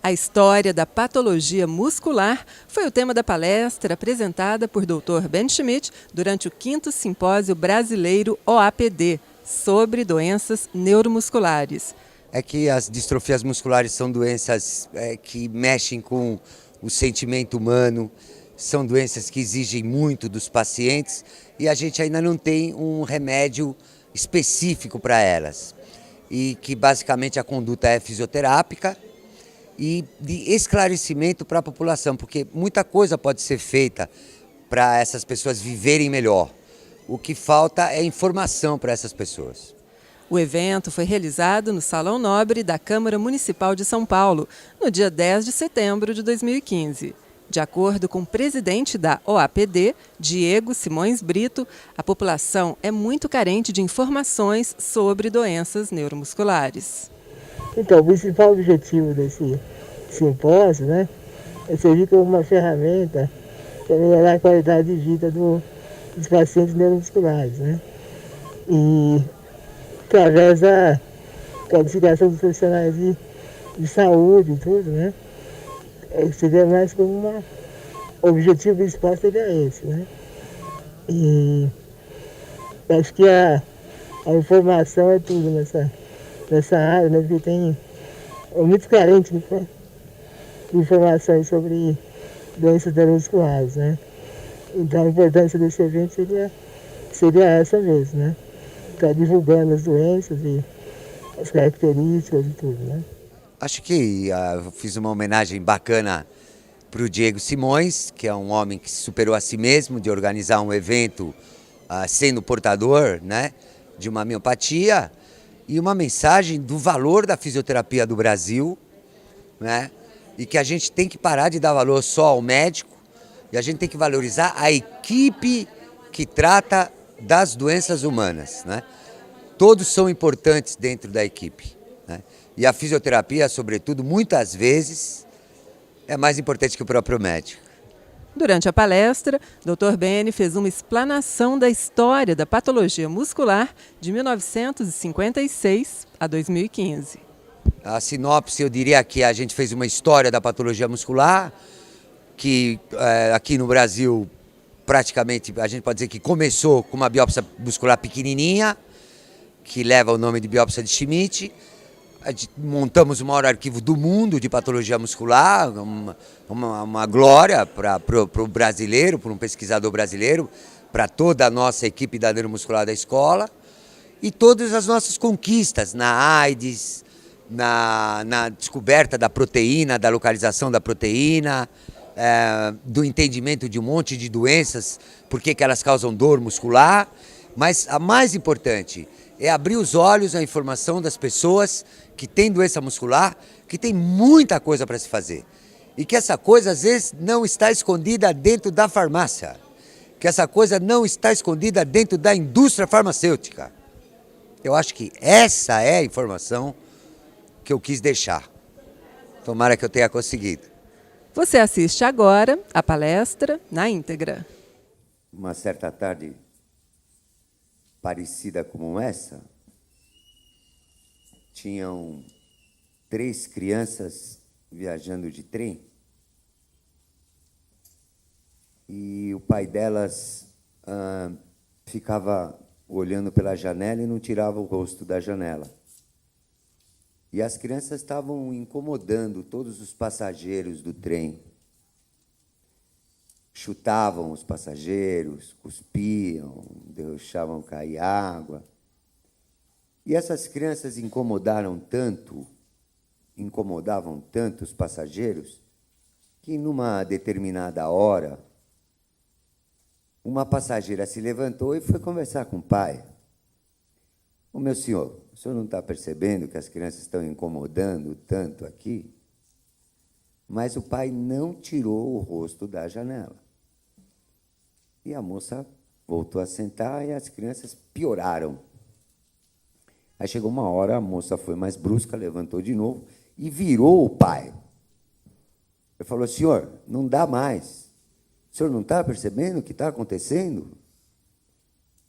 A história da patologia muscular foi o tema da palestra apresentada por Dr. Ben Schmidt durante o 5º Simpósio Brasileiro OAPD sobre doenças neuromusculares. É que as distrofias musculares são doenças que mexem com o sentimento humano, são doenças que exigem muito dos pacientes e a gente ainda não tem um remédio específico para elas. E que basicamente a conduta é fisioterápica e de esclarecimento para a população, porque muita coisa pode ser feita para essas pessoas viverem melhor. O que falta é informação para essas pessoas. O evento foi realizado no Salão Nobre da Câmara Municipal de São Paulo, no dia 10 de setembro de 2015. De acordo com o presidente da OAPD, Diego Simões Brito, a população é muito carente de informações sobre doenças neuromusculares. Então, o principal objetivo desse simpósio, é servir como uma ferramenta para melhorar a qualidade de vida dos pacientes neuromusculares, E através da qualificação dos profissionais de saúde e tudo, seria mais como o objetivo principal seria esse, E acho que a informação é tudo nessa área, porque é muito carente de informações sobre doenças neuromusculares, Então a importância desse evento seria essa mesmo, Estar divulgando as doenças e as características e tudo, Acho que eu fiz uma homenagem bacana para o Diego Simões, que é um homem que superou a si mesmo de organizar um evento sendo portador, de uma miopatia, e uma mensagem do valor da fisioterapia do Brasil, e que a gente tem que parar de dar valor só ao médico e a gente tem que valorizar a equipe que trata das doenças humanas, Todos são importantes dentro da equipe, E a fisioterapia, sobretudo, muitas vezes, é mais importante que o próprio médico. Durante a palestra, Dr. Ben fez uma explanação da história da patologia muscular de 1956 a 2015. A sinopse, eu diria que a gente fez uma história da patologia muscular, que aqui no Brasil, praticamente, a gente pode dizer que começou com uma biópsia muscular pequenininha, que leva o nome de biópsia de Schmidt. Montamos o maior arquivo do mundo de patologia muscular, uma glória para o brasileiro, para um pesquisador brasileiro, para toda a nossa equipe da neuromuscular da escola, e todas as nossas conquistas na AIDS, na descoberta da proteína, da localização da proteína, do entendimento de um monte de doenças, por que elas causam dor muscular, mas a mais importante é abrir os olhos à informação das pessoas que têm doença muscular, que tem muita coisa para se fazer. E que essa coisa, às vezes, não está escondida dentro da farmácia. Que essa coisa não está escondida dentro da indústria farmacêutica. Eu acho que essa é a informação que eu quis deixar. Tomara que eu tenha conseguido. Você assiste agora a palestra na íntegra. Uma certa tarde parecida como essa, tinham 3 crianças viajando de trem e o pai delas ficava olhando pela janela e não tirava o rosto da janela. E as crianças estavam incomodando todos os passageiros do trem. Chutavam os passageiros, cuspiam, deixavam cair água. E essas crianças incomodavam tanto os passageiros, que numa determinada hora, uma passageira se levantou e foi conversar com o pai. Ô, meu senhor, o senhor não está percebendo que as crianças estão incomodando tanto aqui? Mas o pai não tirou o rosto da janela. E a moça voltou a sentar e as crianças pioraram. Aí chegou uma hora, a moça foi mais brusca, levantou de novo e virou o pai. Ele falou: senhor, não dá mais. O senhor não está percebendo o que está acontecendo?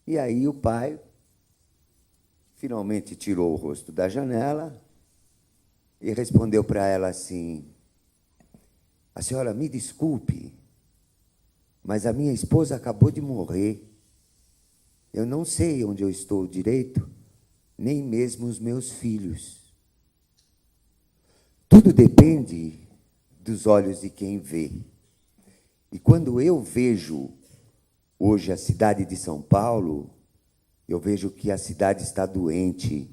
E aí o pai finalmente tirou o rosto da janela e respondeu para ela assim: A senhora me desculpe, mas a minha esposa acabou de morrer. Eu não sei onde eu estou direito, nem mesmo os meus filhos. Tudo depende dos olhos de quem vê. E quando eu vejo hoje a cidade de São Paulo, eu vejo que a cidade está doente.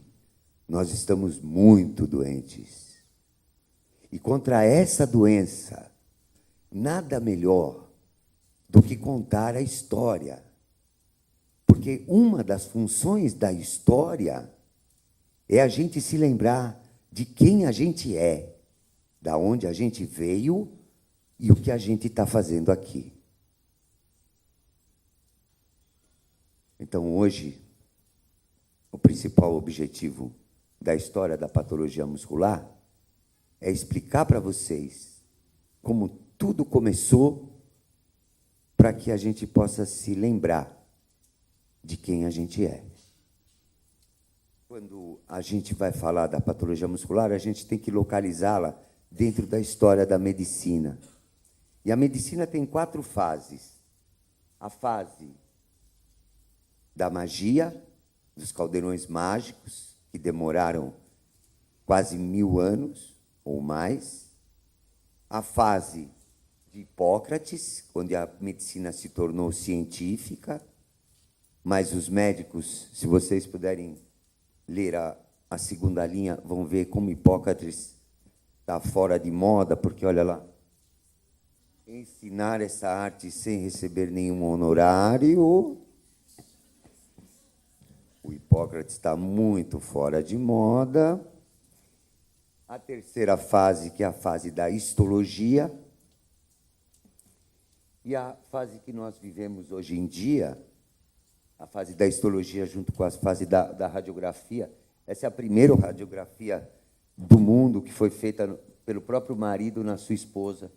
Nós estamos muito doentes. E contra essa doença, nada melhor do que contar a história. Porque uma das funções da história é a gente se lembrar de quem a gente é, da onde a gente veio e o que a gente está fazendo aqui. Então, hoje, o principal objetivo da história da patologia muscular é explicar para vocês como tudo começou, para que a gente possa se lembrar de quem a gente é. Quando a gente vai falar da patologia muscular, a gente tem que localizá-la dentro da história da medicina. E a medicina tem 4 fases. A fase da magia, dos caldeirões mágicos, que demoraram quase 1000 anos ou mais. A fase de Hipócrates, onde a medicina se tornou científica, mas os médicos, se vocês puderem ler a segunda linha, vão ver como Hipócrates está fora de moda, porque, olha lá, ensinar essa arte sem receber nenhum honorário. O Hipócrates está muito fora de moda. A terceira fase, que é a fase da histologia, e a fase que nós vivemos hoje em dia, a fase da histologia junto com a fase da radiografia. Essa é a primeira radiografia do mundo que foi feita pelo próprio marido na sua esposa.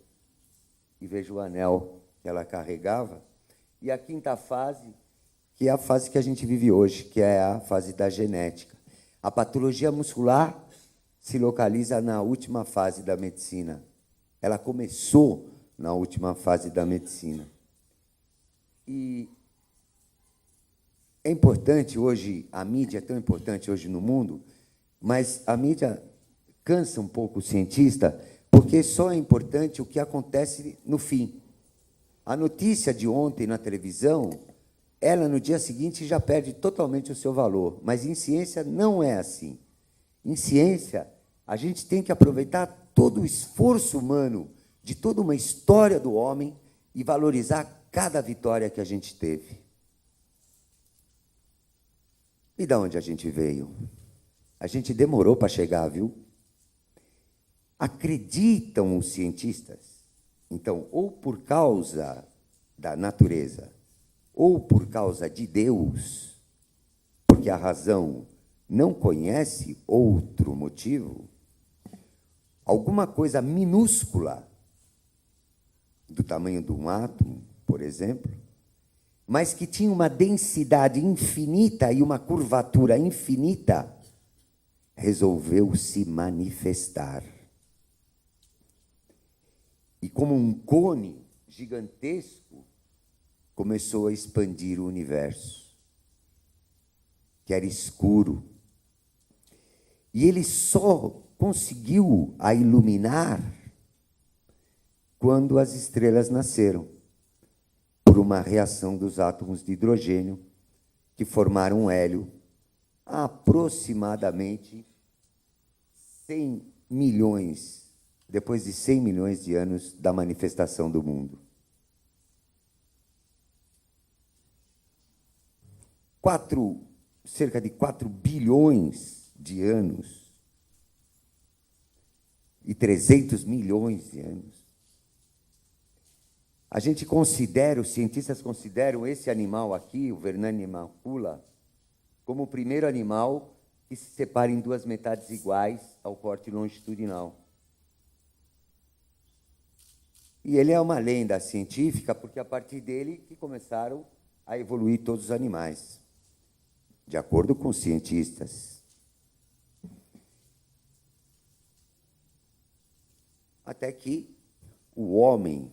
E veja o anel que ela carregava. E a quinta fase, que é a fase que a gente vive hoje, que é a fase da genética. A patologia muscular se localiza na última fase da medicina. Ela começou na última fase da medicina. E é importante hoje, a mídia é tão importante hoje no mundo, mas a mídia cansa um pouco o cientista, porque só é importante o que acontece no fim. A notícia de ontem na televisão, ela no dia seguinte já perde totalmente o seu valor, mas em ciência não é assim. Em ciência, a gente tem que aproveitar todo o esforço humano de toda uma história do homem e valorizar cada vitória que a gente teve. E de onde a gente veio? A gente demorou para chegar, viu? Acreditam os cientistas, então, ou por causa da natureza, ou por causa de Deus, porque a razão não conhece outro motivo, alguma coisa minúscula, do tamanho de um átomo, por exemplo, mas que tinha uma densidade infinita e uma curvatura infinita, resolveu se manifestar. E como um cone gigantesco, começou a expandir o universo, que era escuro. E ele só conseguiu a iluminar quando as estrelas nasceram, por uma reação dos átomos de hidrogênio que formaram hélio há aproximadamente 100 milhões, depois de 100 milhões de anos da manifestação do mundo. Cerca de 4 bilhões de anos e 300 milhões de anos. A gente considera, os cientistas consideram esse animal aqui, o Vernani macula, como o primeiro animal que se separa em 2 metades iguais ao corte longitudinal. E ele é uma lenda científica, porque a partir dele que começaram a evoluir todos os animais, de acordo com os cientistas. Até que o homem,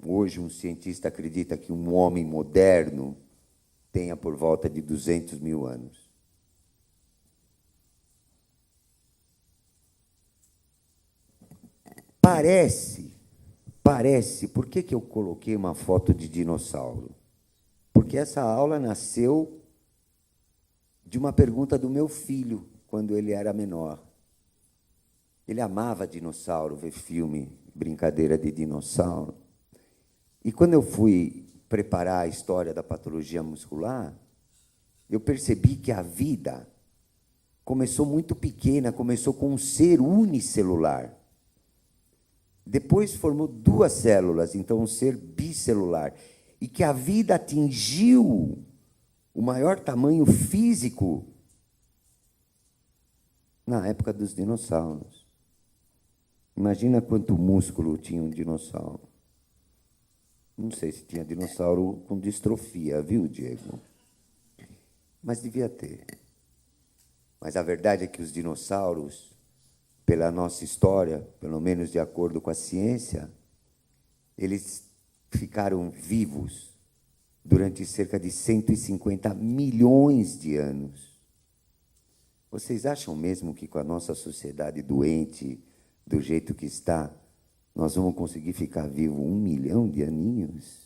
hoje um cientista acredita que um homem moderno tenha por volta de 200 mil anos. Parece, por que eu coloquei uma foto de dinossauro? Porque essa aula nasceu de uma pergunta do meu filho, quando ele era menor. Ele amava dinossauro, ver filme, brincadeira de dinossauro. E quando eu fui preparar a história da patologia muscular, eu percebi que a vida começou muito pequena, começou com um ser unicelular. Depois formou 2 células, então um ser bicelular. E que a vida atingiu o maior tamanho físico na época dos dinossauros. Imagina quanto músculo tinha um dinossauro. Não sei se tinha dinossauro com distrofia, viu, Diego? Mas devia ter. Mas a verdade é que os dinossauros, pela nossa história, pelo menos de acordo com a ciência, eles ficaram vivos durante cerca de 150 milhões de anos. Vocês acham mesmo que com a nossa sociedade doente, do jeito que está, nós vamos conseguir ficar vivo 1 milhão de aninhos?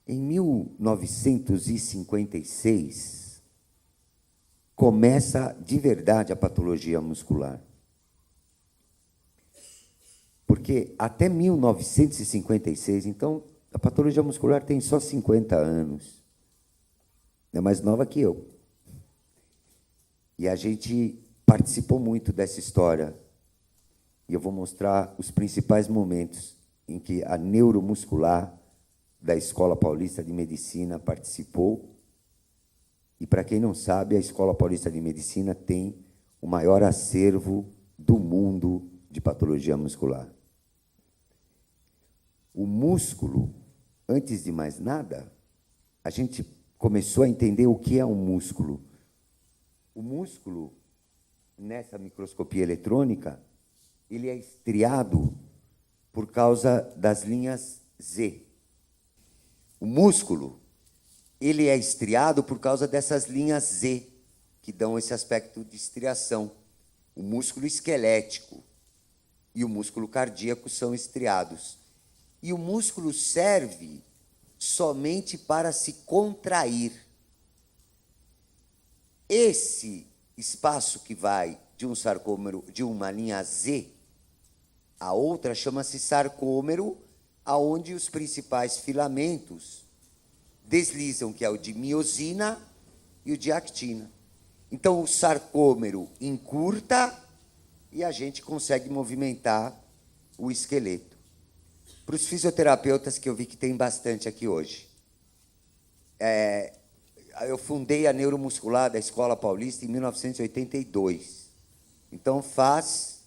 Em 1956, começa de verdade a patologia muscular. Porque até 1956, então, a patologia muscular tem só 50 anos. É mais nova que eu. E a gente participou muito dessa história. E eu vou mostrar os principais momentos em que a neuromuscular da Escola Paulista de Medicina participou. E, para quem não sabe, a Escola Paulista de Medicina tem o maior acervo do mundo de patologia muscular. O músculo, antes de mais nada, a gente começou a entender o que é um músculo. O músculo, nessa microscopia eletrônica, ele é estriado por causa das linhas Z. O músculo, ele é estriado por causa dessas linhas Z, que dão esse aspecto de estriação. O músculo esquelético e o músculo cardíaco são estriados. E o músculo serve somente para se contrair. Esse espaço que vai de um sarcômero, de uma linha Z, a outra chama-se sarcômero, aonde os principais filamentos deslizam, que é o de miosina e o de actina. Então, o sarcômero encurta e a gente consegue movimentar o esqueleto. Para os fisioterapeutas, que eu vi que tem bastante aqui hoje. Eu fundei a neuromuscular da Escola Paulista em 1982. Então, faz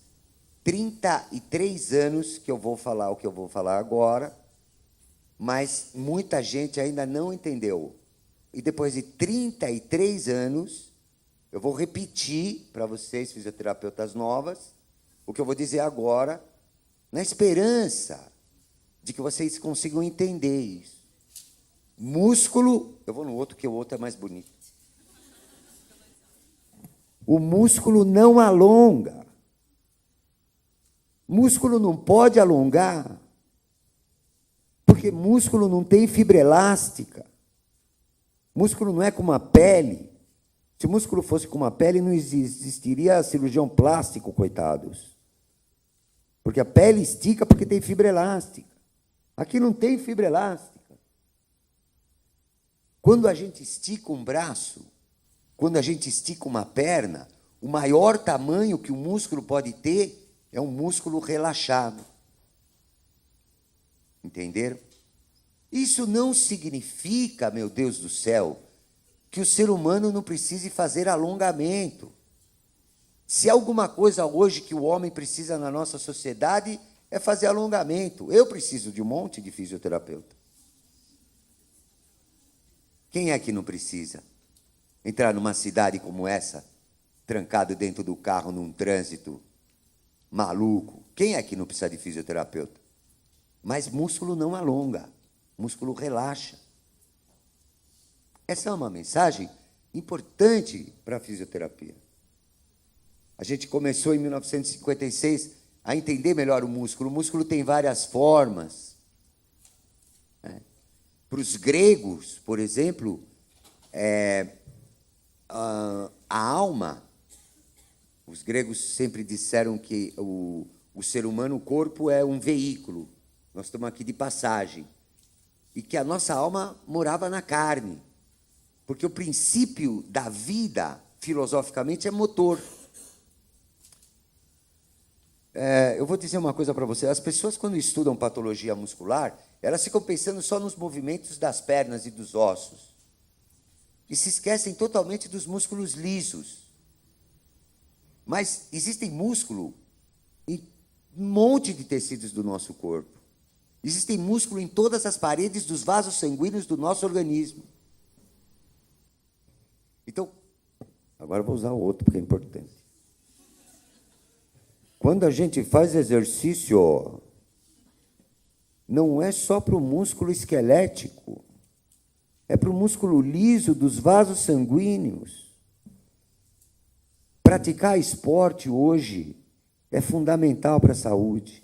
33 anos que eu vou falar o que eu vou falar agora, mas muita gente ainda não entendeu. E depois de 33 anos, eu vou repetir para vocês, fisioterapeutas novas, o que eu vou dizer agora, na esperança de que vocês consigam entender isso. Músculo, eu vou no outro, que o outro é mais bonito. O músculo não alonga. Músculo não pode alongar, porque músculo não tem fibra elástica. Músculo não é como a pele. Se o músculo fosse como a pele, não existiria cirurgião plástico, coitados. Porque a pele estica porque tem fibra elástica. Aqui não tem fibra elástica. Quando a gente estica um braço, quando a gente estica uma perna, o maior tamanho que o músculo pode ter é um músculo relaxado. Entenderam? Isso não significa, meu Deus do céu, que o ser humano não precise fazer alongamento. Se há alguma coisa hoje que o homem precisa na nossa sociedade, é fazer alongamento. Eu preciso de um monte de fisioterapeuta. Quem é que não precisa? Entrar numa cidade como essa, trancado dentro do carro num trânsito maluco. Quem é que não precisa de fisioterapeuta? Mas músculo não alonga, músculo relaxa. Essa é uma mensagem importante para a fisioterapia. A gente começou em 1956 a entender melhor o músculo. O músculo tem várias formas. Para os gregos, por exemplo, a alma, os gregos sempre disseram que o ser humano, o corpo, é um veículo. Nós estamos aqui de passagem. E que a nossa alma morava na carne. Porque o princípio da vida, filosoficamente, é motor. Eu vou dizer uma coisa para você. As pessoas, quando estudam patologia muscular, elas ficam pensando só nos movimentos das pernas e dos ossos. E se esquecem totalmente dos músculos lisos. Mas existem músculo em um monte de tecidos do nosso corpo. Existem músculo em todas as paredes dos vasos sanguíneos do nosso organismo. Então, agora eu vou usar o outro, porque é importante. Quando a gente faz exercício, não é só para o músculo esquelético, é para o músculo liso dos vasos sanguíneos. Praticar esporte hoje é fundamental para a saúde.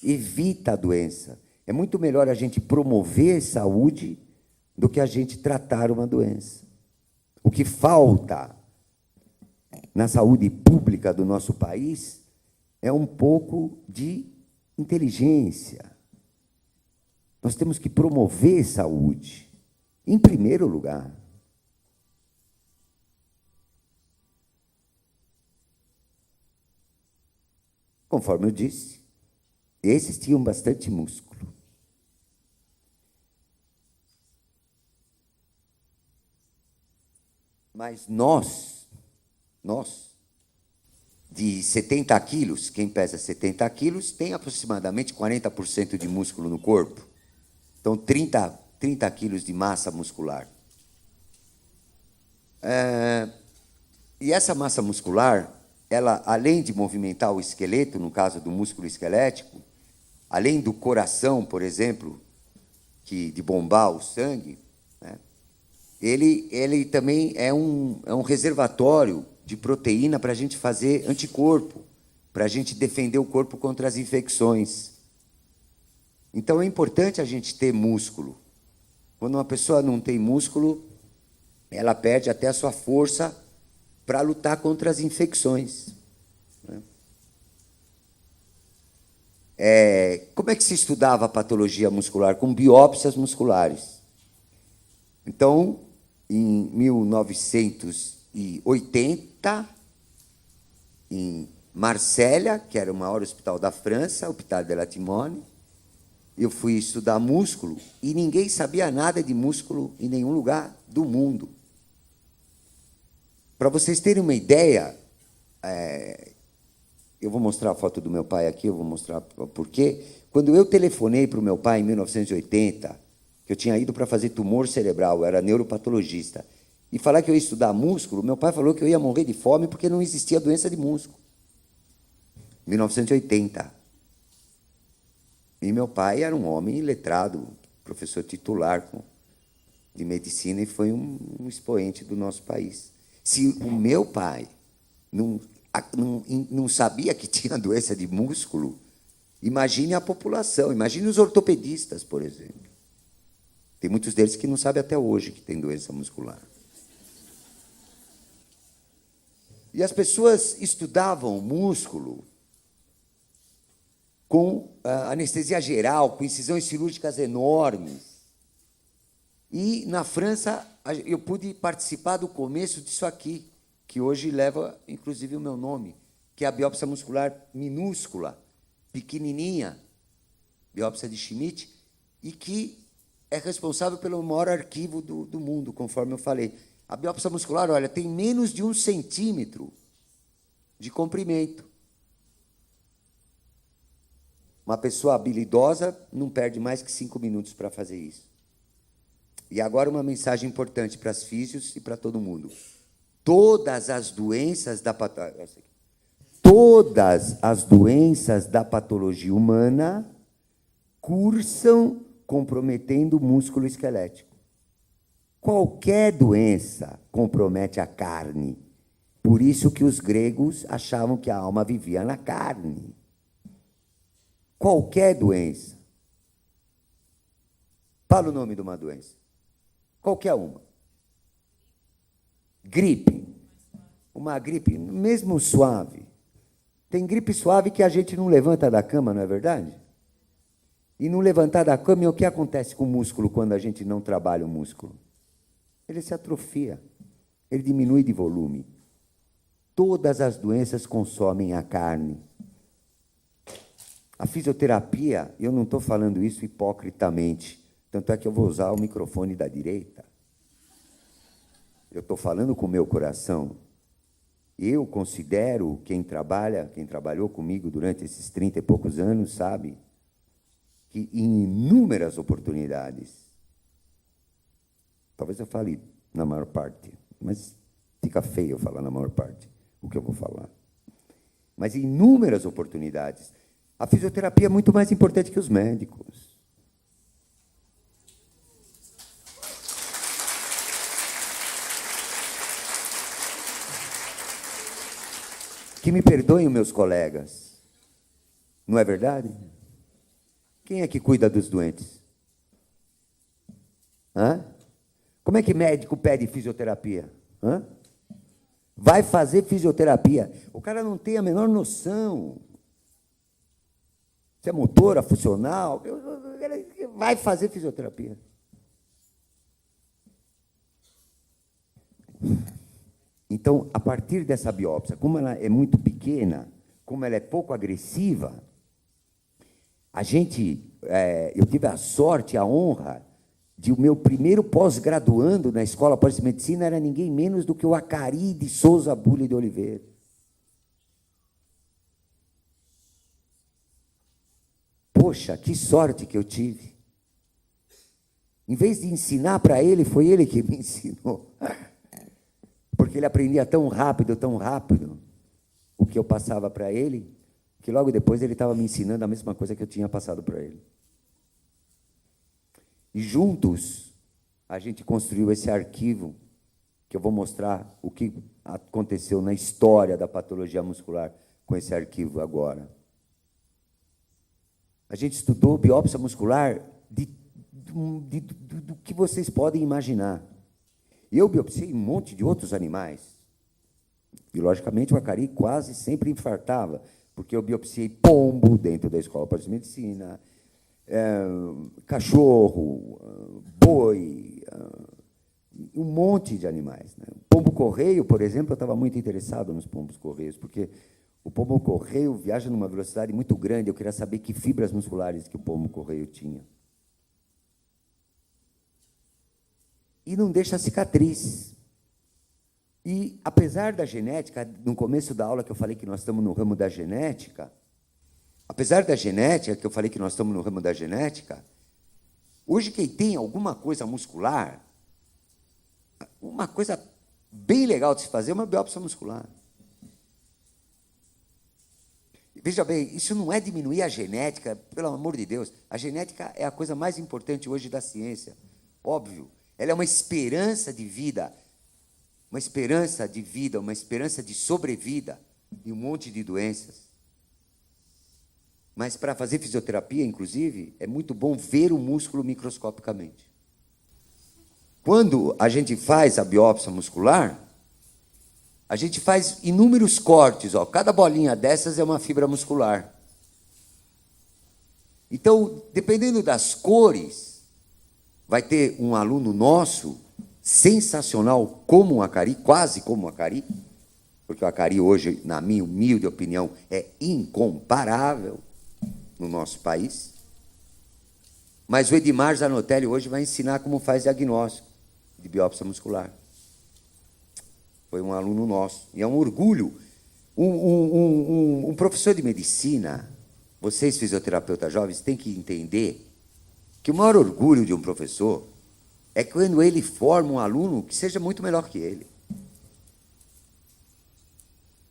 Evita a doença. É muito melhor a gente promover saúde do que a gente tratar uma doença. O que falta na saúde pública do nosso país é um pouco de inteligência. Nós temos que promover saúde, em primeiro lugar. Conforme eu disse, esses tinham bastante músculo. Mas nós, de 70 quilos, quem pesa 70 quilos, tem aproximadamente 40% de músculo no corpo. Então, 30 quilos de massa muscular. E essa massa muscular, ela, além de movimentar o esqueleto, no caso do músculo esquelético, além do coração, por exemplo, de bombar o sangue, né, ele também é um reservatório de proteína para a gente fazer anticorpo, para a gente defender o corpo contra as infecções. Então, é importante a gente ter músculo. Quando uma pessoa não tem músculo, ela perde até a sua força para lutar contra as infecções. Como é que se estudava a patologia muscular? Com biópsias musculares. Então, em 1980, em Marsella, que era o maior hospital da França, o Hôpital de la Timone, eu fui estudar músculo e ninguém sabia nada de músculo em nenhum lugar do mundo. Para vocês terem uma ideia, eu vou mostrar a foto do meu pai aqui, eu vou mostrar por quê. Quando eu telefonei para o meu pai em 1980, que eu tinha ido para fazer tumor cerebral, eu era neuropatologista, e falar que eu ia estudar músculo, meu pai falou que eu ia morrer de fome porque não existia doença de músculo. 1980. E meu pai era um homem iletrado, professor titular de medicina, e foi um expoente do nosso país. Se o meu pai não sabia que tinha doença de músculo, imagine a população, imagine os ortopedistas, por exemplo. Tem muitos deles que não sabem até hoje que tem doença muscular. E as pessoas estudavam o músculo com anestesia geral, com incisões cirúrgicas enormes. E, na França, eu pude participar do começo disso aqui, que hoje leva, inclusive, o meu nome, que é a biópsia muscular minúscula, pequenininha, biópsia de Schmidt, e que é responsável pelo maior arquivo do mundo, conforme eu falei. A biópsia muscular, olha, tem menos de 1 centímetro de comprimento. Uma pessoa habilidosa não perde mais que 5 minutos para fazer isso. E agora uma mensagem importante para as físios e para todo mundo. Todas as doenças da patologia humana cursam comprometendo o músculo esquelético. Qualquer doença compromete a carne. Por isso que os gregos achavam que a alma vivia na carne. Qualquer doença. Fala o nome de uma doença. Qualquer uma. Gripe. Uma gripe, mesmo suave. Tem gripe suave que a gente não levanta da cama, não é verdade? E não levantar da cama, o que acontece com o músculo quando a gente não trabalha o músculo? Ele se atrofia, ele diminui de volume. Todas as doenças consomem a carne. A fisioterapia, eu não estou falando isso hipocritamente, tanto é que eu vou usar o microfone da direita. Eu estou falando com o meu coração. Eu considero, quem trabalhou comigo durante esses 30 e poucos anos, sabe, que em inúmeras oportunidades, talvez eu fale na maior parte, mas fica feio eu falar na maior parte o que eu vou falar. Mas em inúmeras oportunidades, a fisioterapia é muito mais importante que os médicos. Que me perdoem os meus colegas. Não é verdade? Quem é que cuida dos doentes? Hã? Como é que médico pede fisioterapia? Hã? Vai fazer fisioterapia. O cara não tem a menor noção. Se é motora, funcional, vai fazer fisioterapia. Então, a partir dessa biópsia, como ela é muito pequena, como ela é pouco agressiva, eu tive a sorte, a honra, de o meu primeiro pós-graduando na Escola de Medicina era ninguém menos do que o Acari de Souza Bulli de Oliveira. Poxa, que sorte que eu tive. Em vez de ensinar para ele, foi ele que me ensinou. Porque ele aprendia tão rápido, o que eu passava para ele, que logo depois ele estava me ensinando a mesma coisa que eu tinha passado para ele. E juntos, a gente construiu esse arquivo, que eu vou mostrar o que aconteceu na história da patologia muscular com esse arquivo agora. A gente estudou biópsia muscular do que vocês podem imaginar. Eu biopsiei um monte de outros animais. E, logicamente, o Acari quase sempre infartava, porque eu biopsiei pombo dentro da Escola de Medicina, cachorro, boi, um monte de animais. Né? O pombo-correio, por exemplo, eu estava muito interessado nos pombos-correios, porque o pombo-correio viaja numa velocidade muito grande, eu queria saber que fibras musculares que o pombo-correio tinha. E não deixa cicatriz. E, apesar da genética, no começo da aula que eu falei que nós estamos no ramo da genética, hoje quem tem alguma coisa muscular, uma coisa bem legal de se fazer é uma biópsia muscular. Veja bem, isso não é diminuir a genética, pelo amor de Deus. A genética é a coisa mais importante hoje da ciência, óbvio. Ela é uma esperança de vida, uma esperança de sobrevida em um monte de doenças. Mas para fazer fisioterapia, inclusive, é muito bom ver o músculo microscopicamente. Quando a gente faz a biópsia muscular, a gente faz inúmeros cortes. Cada bolinha dessas é uma fibra muscular. Então, dependendo das cores, vai ter um aluno nosso, sensacional, como o Acari, quase como o Acari, porque o Acari hoje, na minha humilde opinião, é incomparável no nosso país. Mas o Edmar Zanotelli hoje vai ensinar como faz diagnóstico de biópsia muscular. Foi um aluno nosso. E é um orgulho. Um professor de medicina, vocês fisioterapeutas jovens, têm que entender que o maior orgulho de um professor é quando ele forma um aluno que seja muito melhor que ele.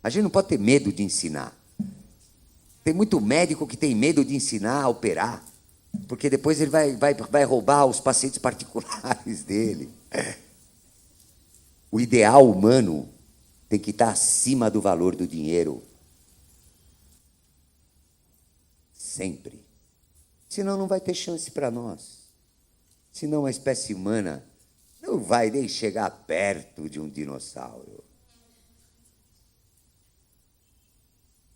A gente não pode ter medo de ensinar. Tem muito médico que tem medo de ensinar a operar, porque depois ele vai roubar os pacientes particulares dele. O ideal humano tem que estar acima do valor do dinheiro. Sempre. Senão não vai ter chance para nós. Senão a espécie humana não vai nem chegar perto de um dinossauro.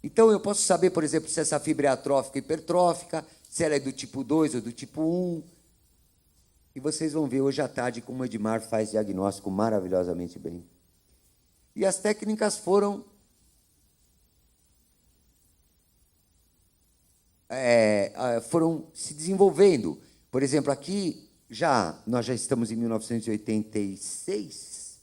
Então eu posso saber, por exemplo, se essa fibra é atrófica ou hipertrófica, se ela é do tipo 2 ou do tipo 1. E vocês vão ver hoje à tarde como o Edmar faz diagnóstico maravilhosamente bem. E as técnicas foram se desenvolvendo. Por exemplo, aqui, nós já estamos em 1986,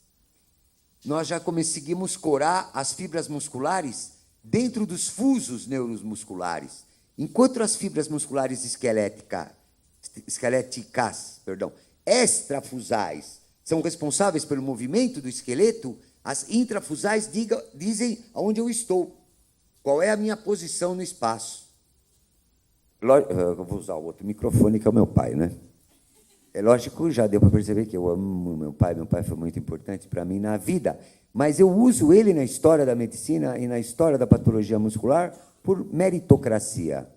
nós já conseguimos corar as fibras musculares dentro dos fusos neuromusculares, enquanto as fibras musculares esqueléticas, extrafusais são responsáveis pelo movimento do esqueleto, as intrafusais dizem onde eu estou, qual é a minha posição no espaço. Eu vou usar o outro microfone, que é o meu pai, né? É lógico, já deu para perceber que eu amo meu pai foi muito importante para mim na vida, mas eu uso ele na história da medicina e na história da patologia muscular por meritocracia.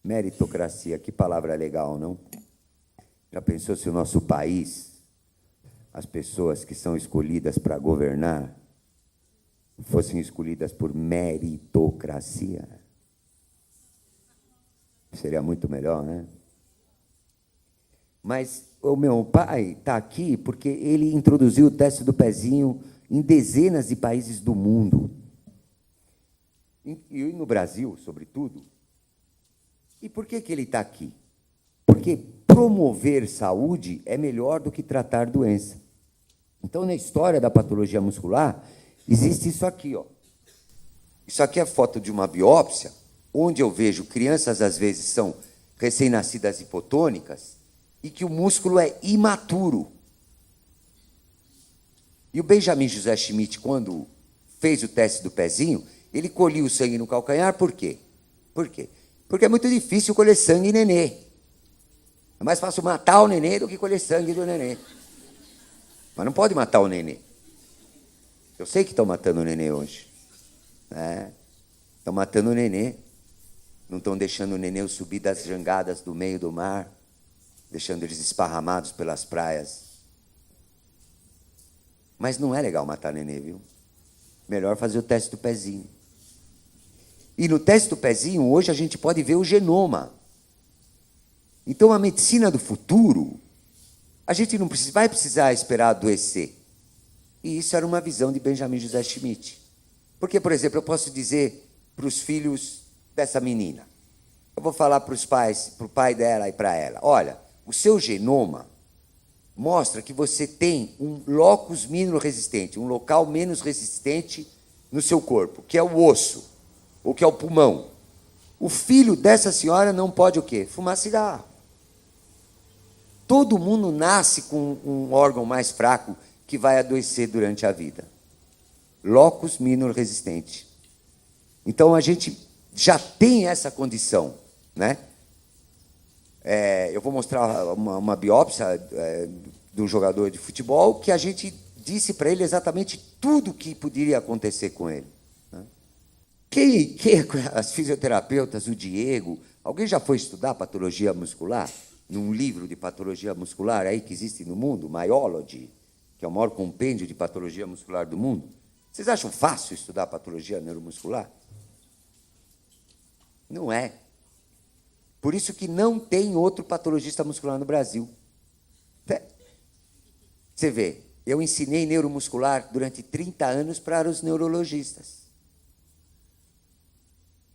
Meritocracia, que palavra legal, não? Já pensou se o nosso país, as pessoas que são escolhidas para governar, fossem escolhidas por meritocracia? Seria muito melhor, né? Mas o meu pai está aqui porque ele introduziu o teste do pezinho em dezenas de países do mundo. E no Brasil, sobretudo. E por que ele está aqui? Porque promover saúde é melhor do que tratar doença. Então, na história da patologia muscular, existe isso aqui, ó. Isso aqui é foto de uma biópsia, onde eu vejo crianças, às vezes, são recém-nascidas hipotônicas, e que o músculo é imaturo. E o Benjamin José Schmidt, quando fez o teste do pezinho, ele colhia o sangue no calcanhar, por quê? Por quê? Porque é muito difícil colher sangue em nenê. É mais fácil matar o nenê do que colher sangue do nenê. Mas não pode matar o nenê. Eu sei que estão matando o nenê hoje. Estão matando o nenê. Não estão deixando o nenê subir das jangadas do meio do mar, deixando eles esparramados pelas praias. Mas não é legal matar nenê, viu? Melhor fazer o teste do pezinho. E no teste do pezinho, hoje, a gente pode ver o genoma. Então, a medicina do futuro, a gente não vai precisar esperar adoecer. E isso era uma visão de Benjamin José Schmidt. Porque, por exemplo, eu posso dizer para os filhos dessa menina, eu vou falar para os pais, para o pai dela e para ela, olha, o seu genoma mostra que você tem um locus minor resistente, um local menos resistente no seu corpo, que é o osso, ou que é o pulmão. O filho dessa senhora não pode o quê? Fumar cigarro. Todo mundo nasce com um órgão mais fraco que vai adoecer durante a vida. Locus minor resistente. Então, a gente já tem essa condição, né? Eu vou mostrar uma biópsia do jogador de futebol que a gente disse para ele exatamente tudo o que poderia acontecer com ele. Né? As fisioterapeutas, o Diego, alguém já foi estudar patologia muscular? Num livro de patologia muscular aí que existe no mundo, Myology, que é o maior compêndio de patologia muscular do mundo. Vocês acham fácil estudar patologia neuromuscular? Não é. Por isso que não tem outro patologista muscular no Brasil. Você vê, eu ensinei neuromuscular durante 30 anos para os neurologistas.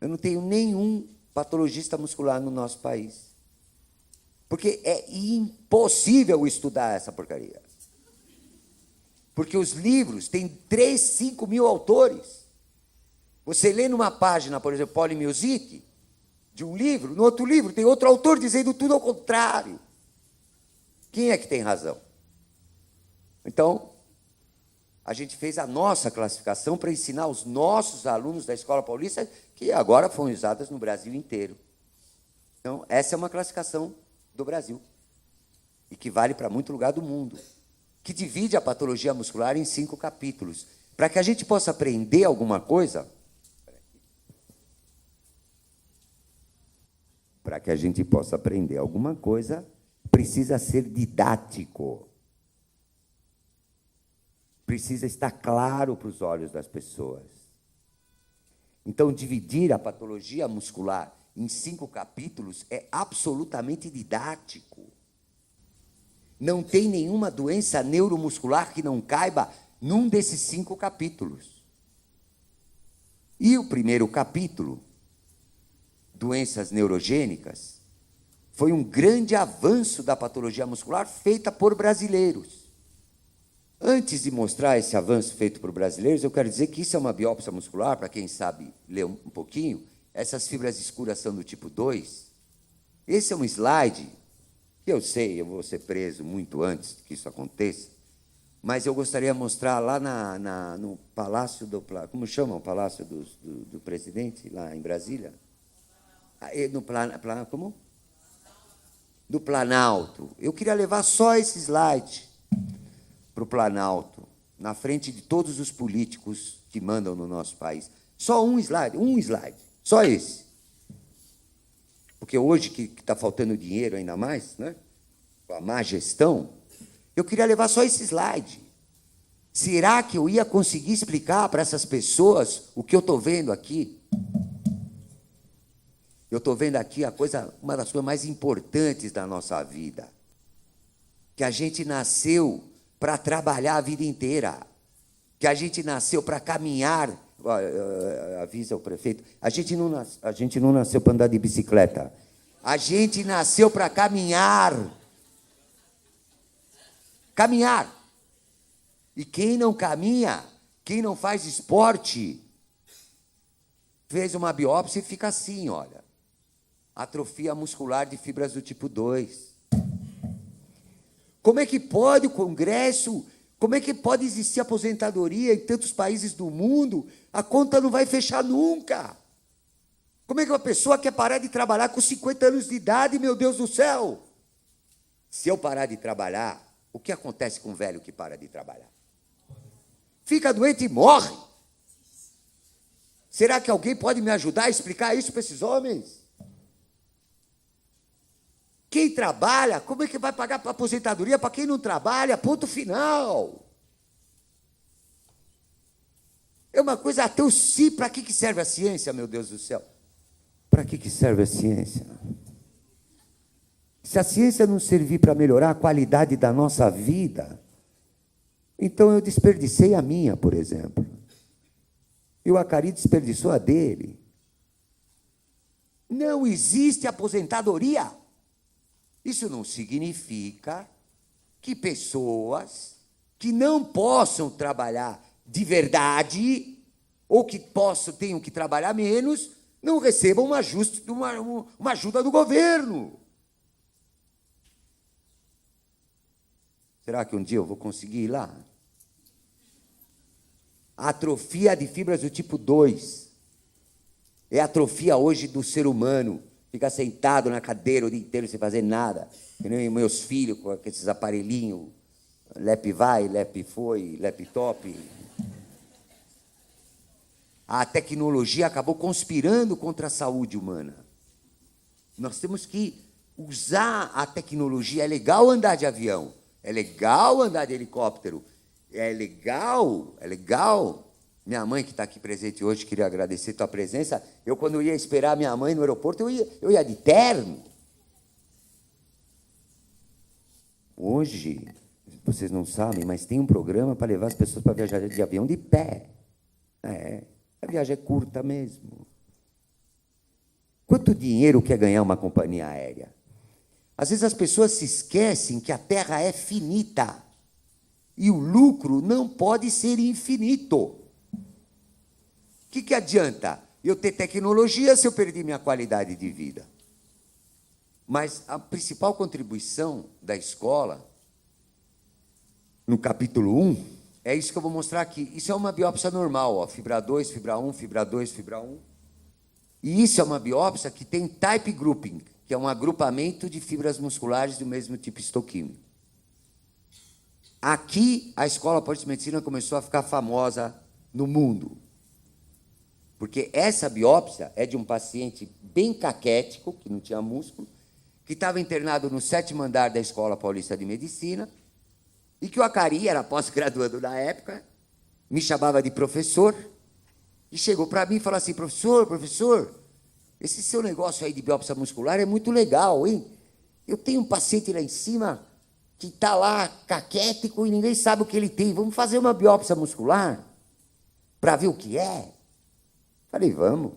Eu não tenho nenhum patologista muscular no nosso país. Porque é impossível estudar essa porcaria. Porque os livros têm 3, 5 mil autores. Você lê numa página, por exemplo, polimiosite, de um livro, no outro livro tem outro autor dizendo tudo ao contrário. Quem é que tem razão? Então, a gente fez a nossa classificação para ensinar os nossos alunos da Escola Paulista, que agora foram usadas no Brasil inteiro. Então, essa é uma classificação do Brasil, e que vale para muito lugar do mundo, que divide a patologia muscular em 5 capítulos. Para que a gente possa aprender alguma coisa, para que a gente possa aprender alguma coisa, precisa ser didático. Precisa estar claro para os olhos das pessoas. Então, dividir a patologia muscular em 5 capítulos é absolutamente didático. Não tem nenhuma doença neuromuscular que não caiba num desses 5 capítulos. E o primeiro capítulo, doenças neurogênicas, foi um grande avanço da patologia muscular feita por brasileiros. Antes de mostrar esse avanço feito por brasileiros, eu quero dizer que isso é uma biópsia muscular, para quem sabe ler um pouquinho. Essas fibras escuras são do tipo 2. Esse é um slide que eu sei, eu vou ser preso muito antes que isso aconteça, mas eu gostaria de mostrar lá no Palácio do... Como chama o Palácio do Presidente, lá em Brasília? Como? Do Planalto. Eu queria levar só esse slide para o Planalto, na frente de todos os políticos que mandam no nosso país. Só um slide, só esse. Porque hoje, que está faltando dinheiro ainda mais, né, com a má gestão, eu queria levar só esse slide. Será que eu ia conseguir explicar para essas pessoas o que eu estou vendo aqui? Eu estou vendo aqui uma das coisas mais importantes da nossa vida, que a gente nasceu para trabalhar a vida inteira, que a gente nasceu para caminhar, avisa o prefeito, a gente não nasceu para andar de bicicleta, a gente nasceu para caminhar. Caminhar. E quem não caminha, quem não faz esporte, fez uma biópsia e fica assim, olha, atrofia muscular de fibras do tipo 2. Como é que pode o Congresso, como é que pode existir aposentadoria em tantos países do mundo? A conta não vai fechar nunca. Como é que uma pessoa quer parar de trabalhar com 50 anos de idade, meu Deus do céu? Se eu parar de trabalhar, o que acontece com um velho que para de trabalhar? Fica doente e morre. Será que alguém pode me ajudar a explicar isso para esses homens? Quem trabalha, como é que vai pagar para aposentadoria para quem não trabalha? Ponto final. É uma coisa até o si. Para que serve a ciência, meu Deus do céu? Para que serve a ciência? Se a ciência não servir para melhorar a qualidade da nossa vida, então eu desperdicei a minha, por exemplo. E o Acari desperdiçou a dele. Não existe aposentadoria. Isso não significa que pessoas que não possam trabalhar de verdade ou que tenham que trabalhar menos não recebam uma ajuda do governo. Será que um dia eu vou conseguir ir lá? A atrofia de fibras do tipo 2 é a atrofia hoje do ser humano. Fica sentado na cadeira o dia inteiro sem fazer nada. Que nem meus filhos com esses aparelhinhos. Lep vai, Lep foi, laptop. A tecnologia acabou conspirando contra a saúde humana. Nós temos que usar a tecnologia. É legal andar de avião. É legal andar de helicóptero. É legal. Minha mãe, que está aqui presente hoje, queria agradecer a tua presença. Eu, quando ia esperar minha mãe no aeroporto, eu ia de terno. Hoje, vocês não sabem, mas tem um programa para levar as pessoas para viajar de avião de pé. A viagem é curta mesmo. Quanto dinheiro quer ganhar uma companhia aérea? Às vezes as pessoas se esquecem que a Terra é finita e o lucro não pode ser infinito. O que adianta eu ter tecnologia se eu perder minha qualidade de vida? Mas a principal contribuição da escola, no capítulo 1, É isso que eu vou mostrar aqui. Isso é uma biópsia normal, ó. Fibra 2, fibra 1, fibra 2, fibra 1. E isso é uma biópsia que tem type grouping, que é um agrupamento de fibras musculares do mesmo tipo histoquímico. Aqui, a Escola Paulista de Medicina começou a ficar famosa no mundo. Porque essa biópsia é de um paciente bem caquético, que não tinha músculo, que estava internado no 7º andar da Escola Paulista de Medicina, e que o Acari, era pós-graduando na época, me chamava de professor, e chegou para mim e falou assim: professor, esse seu negócio aí de biópsia muscular é muito legal, hein? Eu tenho um paciente lá em cima que está lá caquético e ninguém sabe o que ele tem. Vamos fazer uma biópsia muscular para ver o que é? Falei, vamos.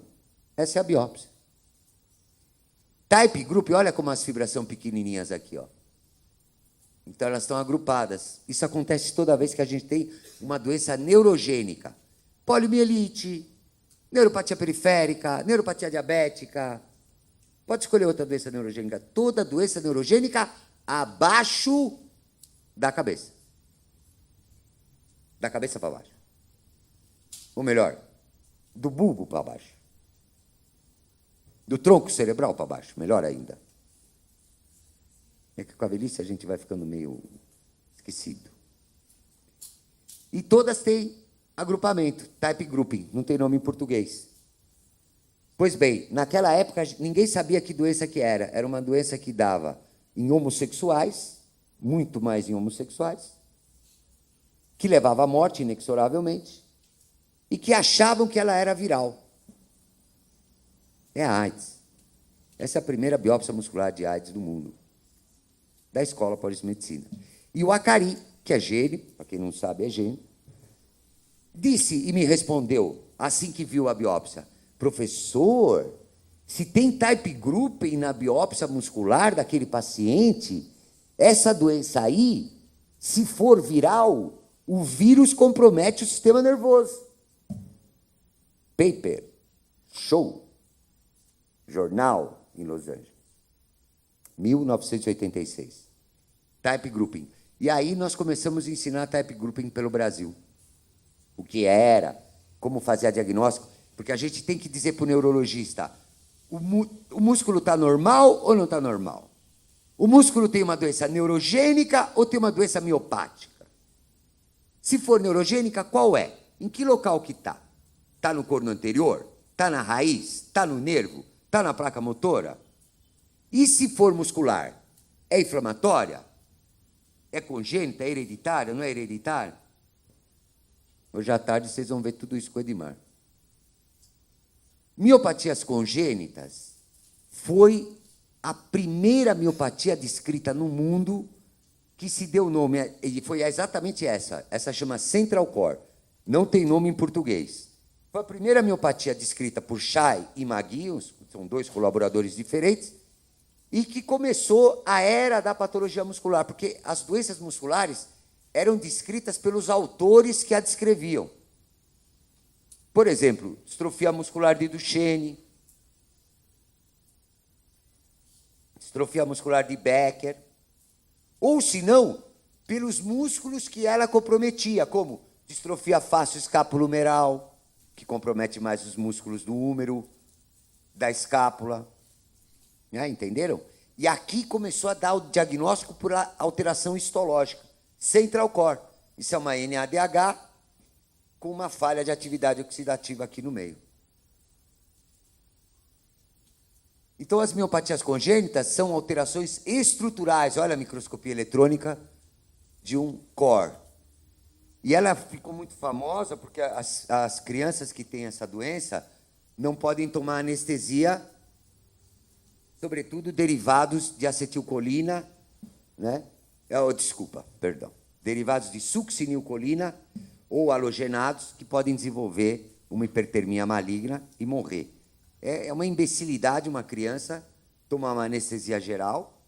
Essa é a biópsia. Type group, olha como as fibras são pequenininhas aqui, ó. Então, elas estão agrupadas. Isso acontece toda vez que a gente tem uma doença neurogênica. Poliomielite, neuropatia periférica, neuropatia diabética. Pode escolher outra doença neurogênica. Toda doença neurogênica abaixo da cabeça. Da cabeça para baixo. Ou melhor, do bulbo para baixo. Do tronco cerebral para baixo, melhor ainda. É que com a velhice a gente vai ficando meio esquecido. E todas têm agrupamento, type grouping, não tem nome em português. Pois bem, naquela época ninguém sabia que doença que era. Era uma doença que dava em homossexuais, muito mais em homossexuais, que levava à morte inexoravelmente, e que achavam que ela era viral. É a AIDS. Essa é a primeira biópsia muscular de AIDS do mundo, da Escola Paulista de Medicina. E o Acari, que é gênio, para quem não sabe, é gênio, disse e me respondeu, assim que viu a biópsia: professor, se tem type grouping na biópsia muscular daquele paciente, essa doença aí, se for viral, o vírus compromete o sistema nervoso. Paper, show, jornal em Los Angeles, 1986. Type grouping. E aí nós começamos a ensinar type grouping pelo Brasil. O que era, como fazer diagnóstico, porque a gente tem que dizer para o neurologista: o músculo está normal ou não está normal? O músculo tem uma doença neurogênica ou tem uma doença miopática? Se for neurogênica, qual é? Em que local que está? Está no corno anterior? Está na raiz? Está no nervo? Está na placa motora? E se for muscular? É inflamatória? É congênita? É hereditária? Não é hereditária? Hoje à tarde vocês vão ver tudo isso com o Edmar. Miopatias congênitas foi a primeira miopatia descrita no mundo que se deu nome, e foi exatamente essa. Essa chama Central Core. Não tem nome em português. Foi a primeira miopatia descrita por Shai e Magui, são dois colaboradores diferentes, e que começou a era da patologia muscular, porque as doenças musculares eram descritas pelos autores que a descreviam. Por exemplo, distrofia muscular de Duchenne, distrofia muscular de Becker, ou, se não, pelos músculos que ela comprometia, como distrofia fáscio-escapulohumeral, que compromete mais os músculos do húmero, da escápula. Entenderam? E aqui começou a dar o diagnóstico por alteração histológica. Central Core. Isso é uma NADH com uma falha de atividade oxidativa aqui no meio. Então, as miopatias congênitas são alterações estruturais, olha a microscopia eletrônica, de um core. E ela ficou muito famosa porque as crianças que têm essa doença não podem tomar anestesia, sobretudo derivados de acetilcolina, né? Derivados de succinilcolina ou halogenados que podem desenvolver uma hipertermia maligna e morrer. É uma imbecilidade uma criança tomar uma anestesia geral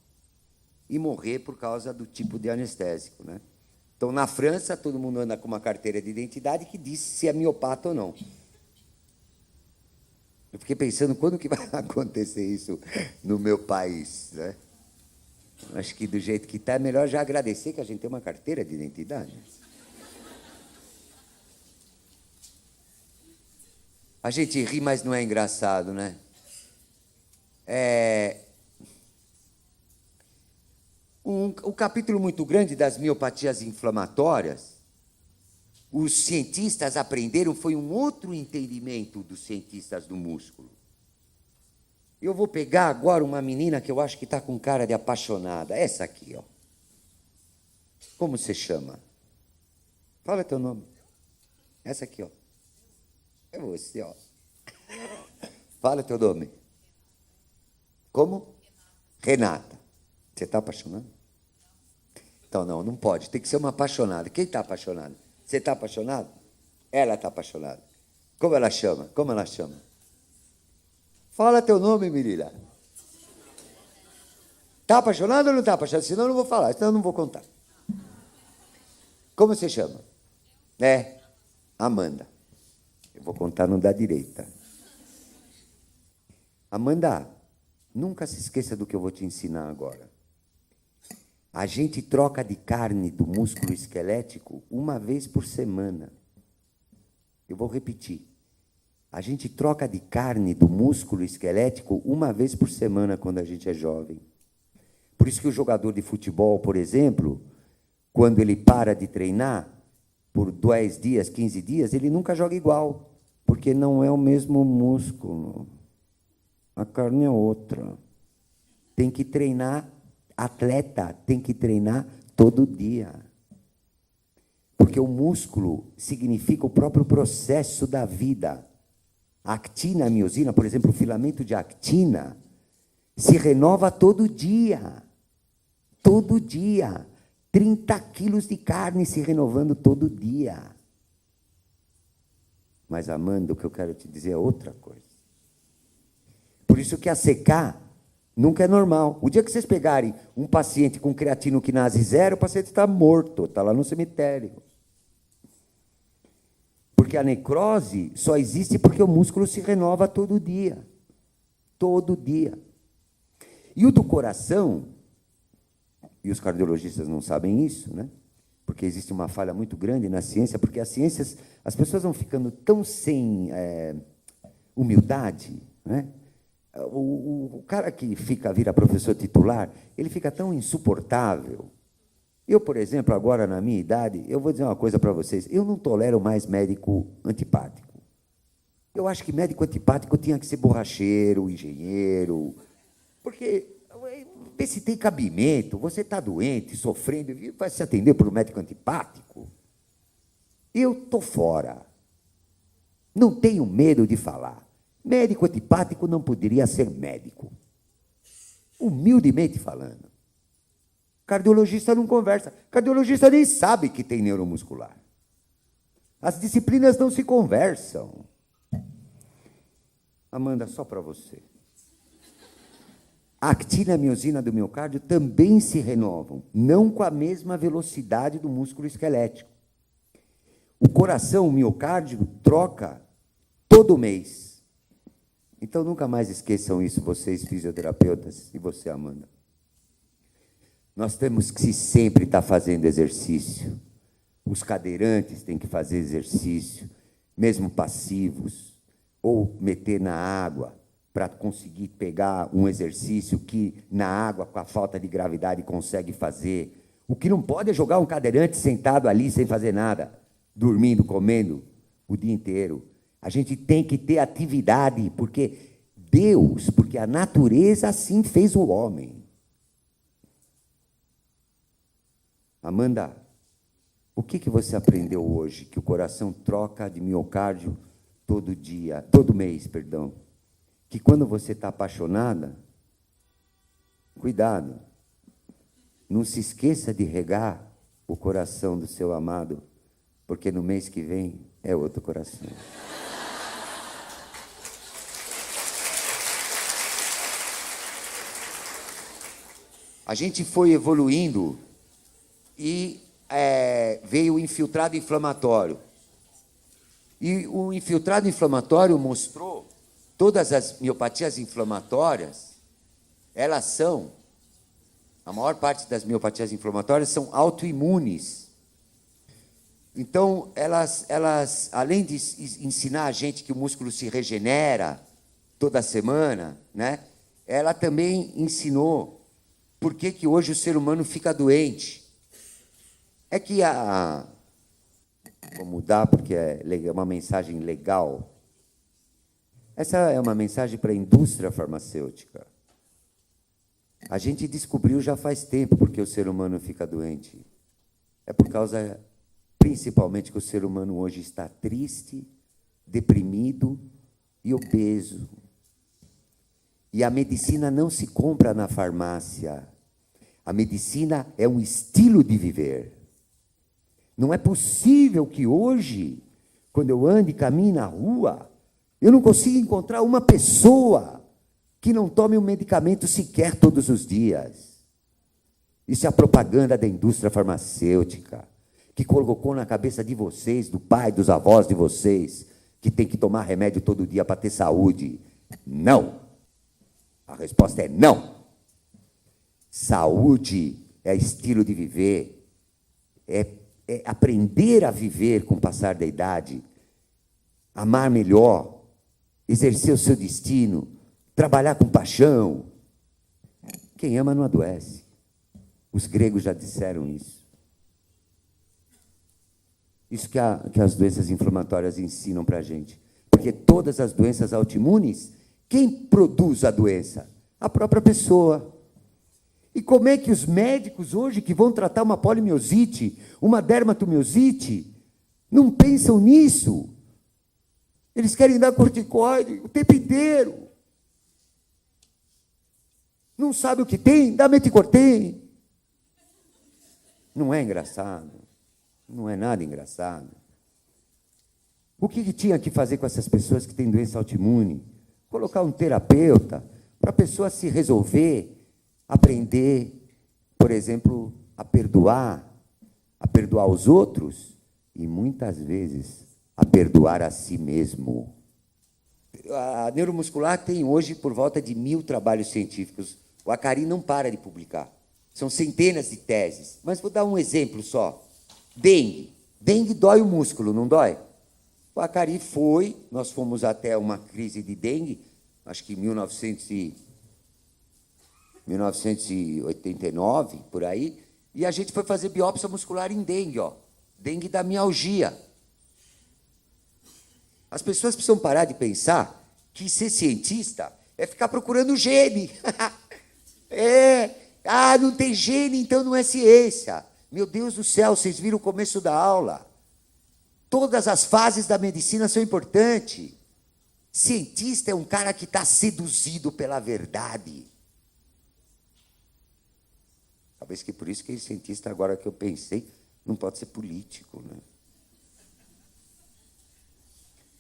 e morrer por causa do tipo de anestésico, né? Então, na França, todo mundo anda com uma carteira de identidade que diz se é miopata ou não. Eu fiquei pensando, quando que vai acontecer isso no meu país, né? Acho que do jeito que está, é melhor já agradecer que a gente tem uma carteira de identidade. A gente ri, mas não é engraçado, né? Um capítulo muito grande das miopatias inflamatórias, os cientistas aprenderam, foi um outro entendimento dos cientistas do músculo. Eu vou pegar agora uma menina que eu acho que está com cara de apaixonada. Essa aqui, ó. Como você chama? Fala teu nome. Essa aqui, ó. É você, ó. Fala teu nome. Como? Renata. Você está apaixonado? Então, não pode. Tem que ser uma apaixonada. Quem está apaixonado? Você está apaixonado? Ela está apaixonada. Como ela chama? Como ela chama? Fala teu nome, menina. Está apaixonado ou não está apaixonado? Senão eu não vou falar, senão eu não vou contar. Como você chama? Amanda. Eu vou contar no da direita. Amanda, nunca se esqueça do que eu vou te ensinar agora. A gente troca de carne do músculo esquelético uma vez por semana. Eu vou repetir. A gente troca de carne do músculo esquelético uma vez por semana quando a gente é jovem. Por isso que o jogador de futebol, por exemplo, quando ele para de treinar por 10 dias, 15 dias, ele nunca joga igual, porque não é o mesmo músculo. A carne é outra. Tem que treinar, atleta tem que treinar todo dia. Porque o músculo significa o próprio processo da vida. A actina, a miosina, por exemplo, o filamento de actina, se renova todo dia. Todo dia. 30 quilos de carne se renovando todo dia. Mas, Amanda, o que eu quero te dizer é outra coisa. Por isso que a CK nunca é normal. O dia que vocês pegarem um paciente com creatinoquinase 0, o paciente está morto, está lá no cemitério. Porque a necrose só existe porque o músculo se renova todo dia. Todo dia. E o do coração, e os cardiologistas não sabem isso, né? Porque existe uma falha muito grande na ciência, porque as ciências, as pessoas vão ficando tão sem humildade, né? O cara que vira professor titular, ele fica tão insuportável. Eu, por exemplo, agora na minha idade, eu vou dizer uma coisa para vocês, eu não tolero mais médico antipático. Eu acho que médico antipático tinha que ser borracheiro, engenheiro, porque vê se tem cabimento, você está doente, sofrendo, e vai se atender por um médico antipático. Eu estou fora. Não tenho medo de falar. Médico antipático não poderia ser médico. Humildemente falando. Cardiologista não conversa. Cardiologista nem sabe que tem neuromuscular. As disciplinas não se conversam. Amanda, só para você. A actina e a miosina do miocárdio também se renovam, não com a mesma velocidade do músculo esquelético. O coração, o miocárdio, troca todo mês. Então, nunca mais esqueçam isso, vocês fisioterapeutas, e você, Amanda. Nós temos que sempre estar fazendo exercício. Os cadeirantes têm que fazer exercício, mesmo passivos, ou meter na água, para conseguir pegar um exercício que, na água, com a falta de gravidade, consegue fazer. O que não pode é jogar um cadeirante sentado ali, sem fazer nada, dormindo, comendo, o dia inteiro. A gente tem que ter atividade, porque Deus, porque a natureza assim fez o homem. Amanda, o que você aprendeu hoje? Que o coração troca de miocárdio todo mês, perdão. Que quando você está apaixonada, cuidado, não se esqueça de regar o coração do seu amado, porque no mês que vem é outro coração. A gente foi evoluindo e veio o infiltrado inflamatório. E o infiltrado inflamatório mostrou todas as miopatias inflamatórias, a maior parte das miopatias inflamatórias são autoimunes. Então, elas, além de ensinar a gente que o músculo se regenera toda semana, né, ela também ensinou por que hoje o ser humano fica doente. É que vou mudar porque é uma mensagem legal. Essa é uma mensagem para a indústria farmacêutica. A gente descobriu já faz tempo porque o ser humano fica doente. É por causa, principalmente, que o ser humano hoje está triste, deprimido e obeso. E a medicina não se compra na farmácia. A medicina é um estilo de viver. Não é possível que hoje, quando eu ando e caminho na rua, eu não consiga encontrar uma pessoa que não tome um medicamento sequer todos os dias. Isso é a propaganda da indústria farmacêutica, que colocou na cabeça de vocês, do pai, dos avós de vocês, que tem que tomar remédio todo dia para ter saúde. Não. A resposta é não. Saúde é estilo de viver, é aprender a viver com o passar da idade, amar melhor, exercer o seu destino, trabalhar com paixão. Quem ama não adoece. Os gregos já disseram isso. Isso que as doenças inflamatórias ensinam para a gente. Porque todas as doenças autoimunes, quem produz a doença? A própria pessoa. E como é que os médicos hoje, que vão tratar uma polimiosite, uma dermatomiosite, não pensam nisso? Eles querem dar corticoide o tempo inteiro. Não sabe o que tem? Dá meticortem. Não é engraçado. Não é nada engraçado. O que tinha que fazer com essas pessoas que têm doença autoimune? Colocar um terapeuta para a pessoa se resolver, aprender, por exemplo, a perdoar os outros e, muitas vezes, a perdoar a si mesmo. A neuromuscular tem hoje por volta de 1000 trabalhos científicos. O Acari não para de publicar. São centenas de teses. Mas vou dar um exemplo só. Dengue. Dengue dói o músculo, não dói? O Acari nós fomos até uma crise de dengue, acho que em 1989, por aí, e a gente foi fazer biópsia muscular em dengue, dengue da mialgia. As pessoas precisam parar de pensar que ser cientista é ficar procurando gene. Não tem gene, então não é ciência. Meu Deus do céu, vocês viram o começo da aula. Todas as fases da medicina são importantes. Cientista é um cara que está seduzido pela verdade. Talvez que por isso que cientista, agora que eu pensei, não pode ser político, né?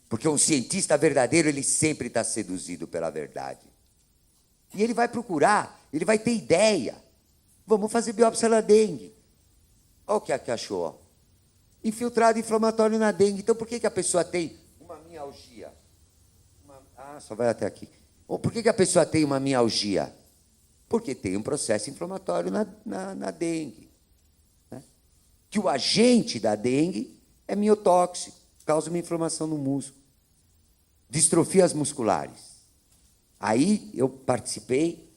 Porque um cientista verdadeiro, ele sempre está seduzido pela verdade. E ele vai procurar, ele vai ter ideia. Vamos fazer biópsia na dengue. Olha o que achou. Infiltrado inflamatório na dengue. Então, por que a pessoa tem uma mialgia? Só vai até aqui. Ou por que a pessoa tem uma mialgia? Porque tem um processo inflamatório na dengue. Né? Que o agente da dengue é miotóxico, causa uma inflamação no músculo. Distrofias musculares. Aí eu participei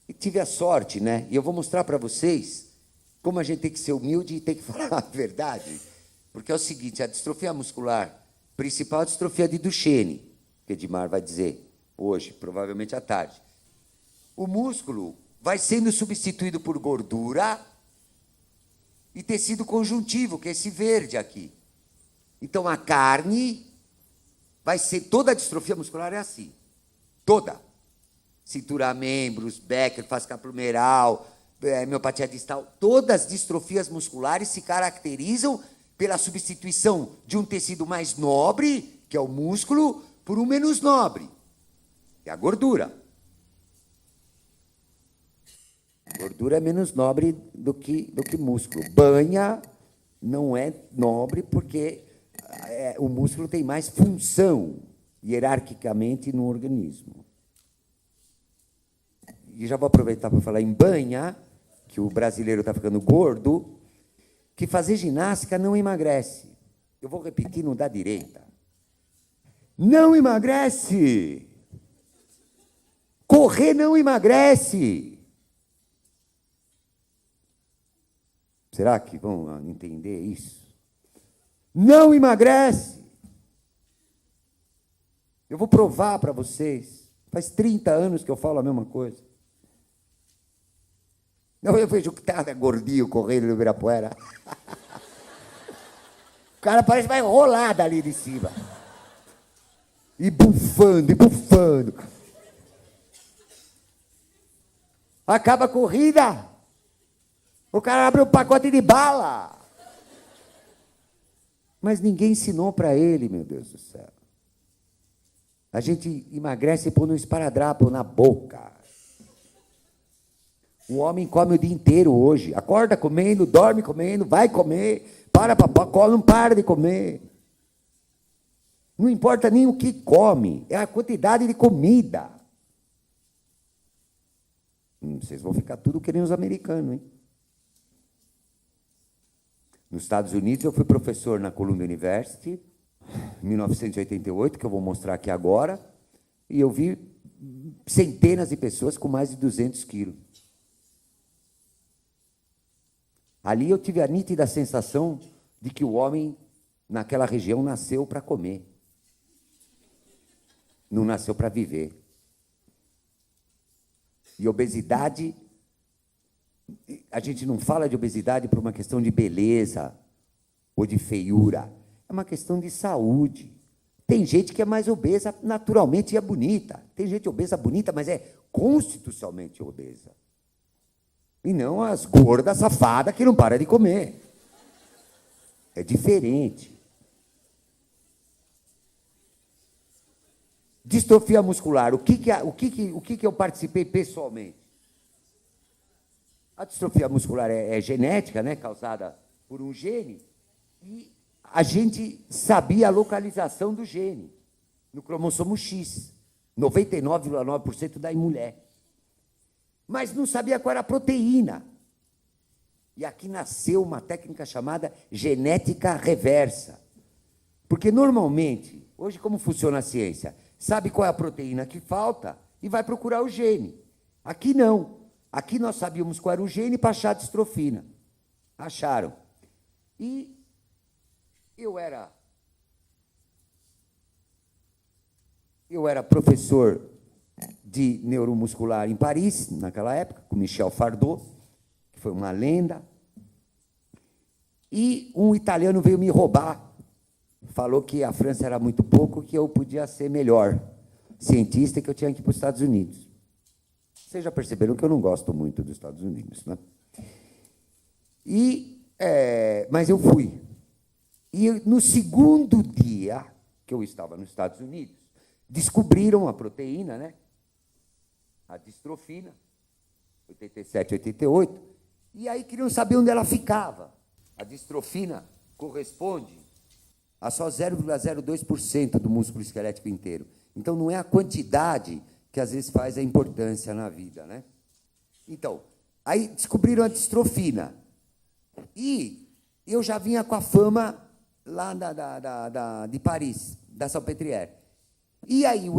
e tive a sorte, né? E eu vou mostrar para vocês como a gente tem que ser humilde e tem que falar a verdade. Porque é o seguinte, a distrofia muscular principal é a distrofia de Duchenne, que Edmar vai dizer hoje, provavelmente à tarde. O músculo vai sendo substituído por gordura e tecido conjuntivo, que é esse verde aqui. Então, a carne vai ser... Toda a distrofia muscular é assim. Toda. Cintura, membros, Becker, face caplumeral, miopatia distal. Todas as distrofias musculares se caracterizam pela substituição de um tecido mais nobre, que é o músculo, por um menos nobre, que é a gordura. Gordura é menos nobre do que músculo. Banha não é nobre porque o músculo tem mais função, hierarquicamente, no organismo. E já vou aproveitar para falar em banha, que o brasileiro está ficando gordo, que fazer ginástica não emagrece. Eu vou repetir no da direita. Não emagrece. Correr não emagrece. Será que vão entender isso? Não emagrece. Eu vou provar para vocês. Faz 30 anos que eu falo a mesma coisa. Eu vejo que tá gordinho correndo no Ibirapuera. O cara parece que vai rolar dali de cima. E bufando, e bufando. Acaba a corrida. O cara abre um pacote de bala. Mas ninguém ensinou para ele, meu Deus do céu. A gente emagrece pondo um esparadrapo na boca. O homem come o dia inteiro hoje. Acorda comendo, dorme comendo, vai comer. Não para de comer. Não importa nem o que come, é a quantidade de comida. Vocês vão ficar tudo querendo os americanos, hein? Nos Estados Unidos, eu fui professor na Columbia University, em 1988, que eu vou mostrar aqui agora, e eu vi centenas de pessoas com mais de 200 quilos. Ali eu tive a nítida sensação de que o homem, naquela região, nasceu para comer. Não nasceu para viver. E obesidade, a gente não fala de obesidade por uma questão de beleza ou de feiura. É uma questão de saúde. Tem gente que é mais obesa naturalmente e é bonita. Tem gente obesa bonita, mas é constitucionalmente obesa. E não as gordas safadas que não param de comer. É diferente. Distrofia muscular. O que eu participei pessoalmente? A distrofia muscular é genética, né, causada por um gene, e a gente sabia a localização do gene no cromossomo X, 99,9% da mulher. Mas não sabia qual era a proteína. E aqui nasceu uma técnica chamada genética reversa. Porque, normalmente, hoje como funciona a ciência? Sabe qual é a proteína que falta e vai procurar o gene. Aqui não. Aqui nós sabíamos qual era o gene para achar a distrofina. Acharam. E eu era professor de neuromuscular em Paris, naquela época, com Michel Fardot, que foi uma lenda. E um italiano veio me roubar. Falou que a França era muito pouco, que eu podia ser melhor cientista e que eu tinha que ir para os Estados Unidos. Vocês já perceberam que eu não gosto muito dos Estados Unidos, né? Mas eu fui. E no segundo dia que eu estava nos Estados Unidos, descobriram a proteína, né? A distrofina, 87, 88, e aí queriam saber onde ela ficava. A distrofina corresponde a só 0,02% do músculo esquelético inteiro. Então, não é a quantidade que, às vezes, faz a importância na vida, né? Então, aí descobriram a distrofina. E eu já vinha com a fama lá de Paris, da Salpêtrière. E aí,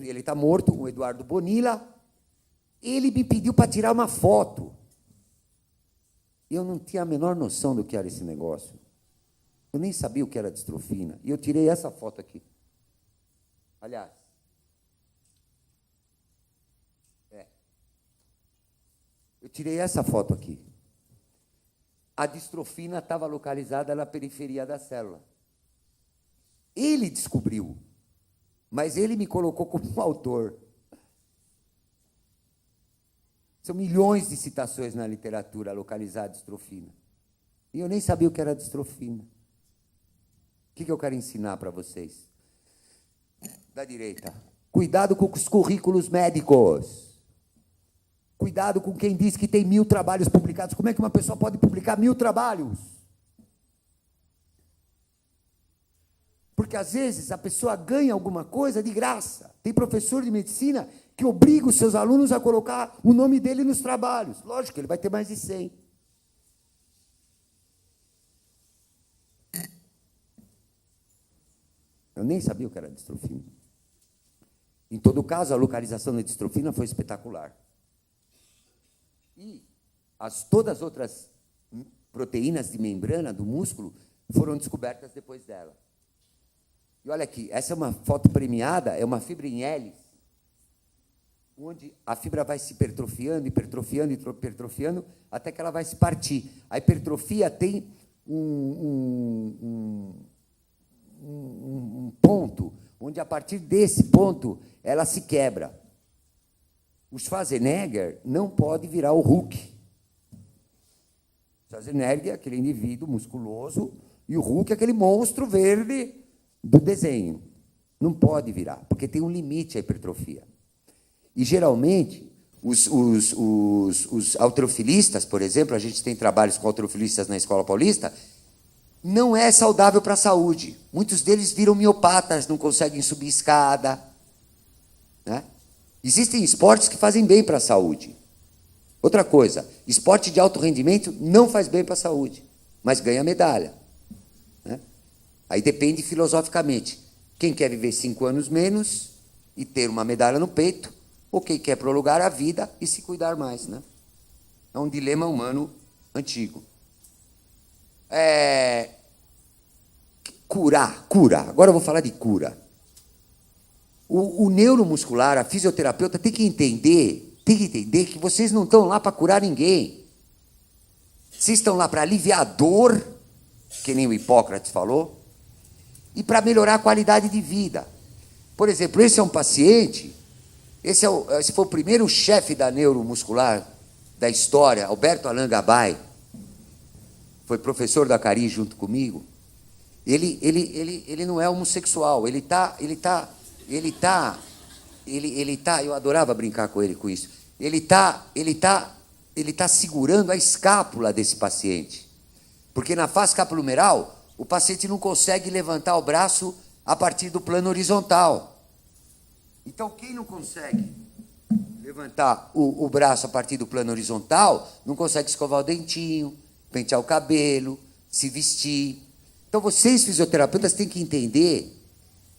ele está morto, o Eduardo Bonilla, ele me pediu para tirar uma foto. Eu não tinha a menor noção do que era esse negócio. Eu nem sabia o que era distrofina. E eu tirei essa foto aqui. Aliás. Eu tirei essa foto aqui. A distrofina estava localizada na periferia da célula. Ele descobriu, mas ele me colocou como autor. São milhões de citações na literatura a localizar a distrofina. E eu nem sabia o que era distrofina. O que eu quero ensinar para vocês? Da direita. Cuidado com os currículos médicos. Cuidado com quem diz que tem 1000 trabalhos publicados. Como é que uma pessoa pode publicar 1000 trabalhos? Porque, às vezes, a pessoa ganha alguma coisa de graça. Tem professor de medicina que obriga os seus alunos a colocar o nome dele nos trabalhos. Lógico, ele vai ter mais de 100. Eu nem sabia o que era distrofina. Em todo caso, a localização da distrofina foi espetacular. E todas as outras proteínas de membrana do músculo foram descobertas depois dela. E olha aqui, essa é uma foto premiada, é uma fibra em hélice, onde a fibra vai se hipertrofiando, hipertrofiando, hipertrofiando, até que ela vai se partir. A hipertrofia tem um ponto, onde, a partir desse ponto, ela se quebra. O Schwarzenegger não pode virar o Hulk. O Schwarzenegger é aquele indivíduo musculoso, e o Hulk é aquele monstro verde do desenho. Não pode virar, porque tem um limite à hipertrofia. E, geralmente, os halterofilistas, por exemplo, a gente tem trabalhos com halterofilistas na Escola Paulista, não é saudável para a saúde. Muitos deles viram miopatas, não conseguem subir escada. Né? Existem esportes que fazem bem para a saúde. Outra coisa, esporte de alto rendimento não faz bem para a saúde, mas ganha medalha. Né? Aí depende filosoficamente. Quem quer viver 5 anos menos e ter uma medalha no peito, ou quem quer prolongar a vida e se cuidar mais. Né? É um dilema humano antigo. Cura. Agora eu vou falar de cura. O neuromuscular, a fisioterapeuta, tem que entender que vocês não estão lá para curar ninguém. Vocês estão lá para aliviar a dor, que nem o Hipócrates falou, e para melhorar a qualidade de vida. Por exemplo, esse é um paciente, esse foi o primeiro chefe da neuromuscular da história, Alberto Alain Gabay, foi professor da Cari junto comigo. Ele não é homossexual, ele tá, eu adorava brincar com ele com isso. Ele tá segurando a escápula desse paciente. Porque na face capilumeral, o paciente não consegue levantar o braço a partir do plano horizontal. Então, quem não consegue levantar o braço a partir do plano horizontal, não consegue escovar o dentinho, pentear o cabelo, se vestir. Então, vocês, fisioterapeutas, têm que entender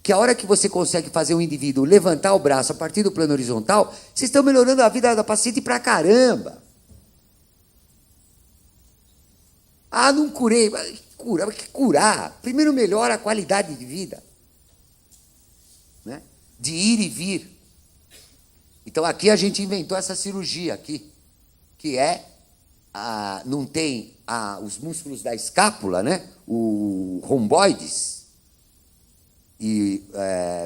que a hora que você consegue fazer um indivíduo levantar o braço a partir do plano horizontal, vocês estão melhorando a vida da paciente pra caramba. Ah, não curei. Curar. Primeiro melhora a qualidade de vida. Né? De ir e vir. Então, aqui a gente inventou essa cirurgia aqui, que não tem os músculos da escápula, né? O romboides, e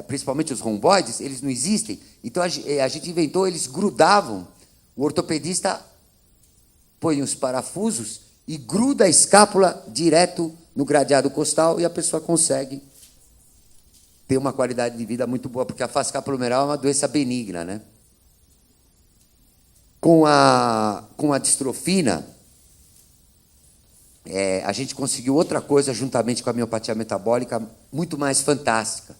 principalmente os romboides, eles não existem. Então, a gente inventou, eles grudavam. O ortopedista põe os parafusos e gruda a escápula direto no gradeado costal e a pessoa consegue ter uma qualidade de vida muito boa, porque a face capilumeral é uma doença benigna, né? Com a distrofina, a gente conseguiu outra coisa, juntamente com a miopatia metabólica, muito mais fantástica.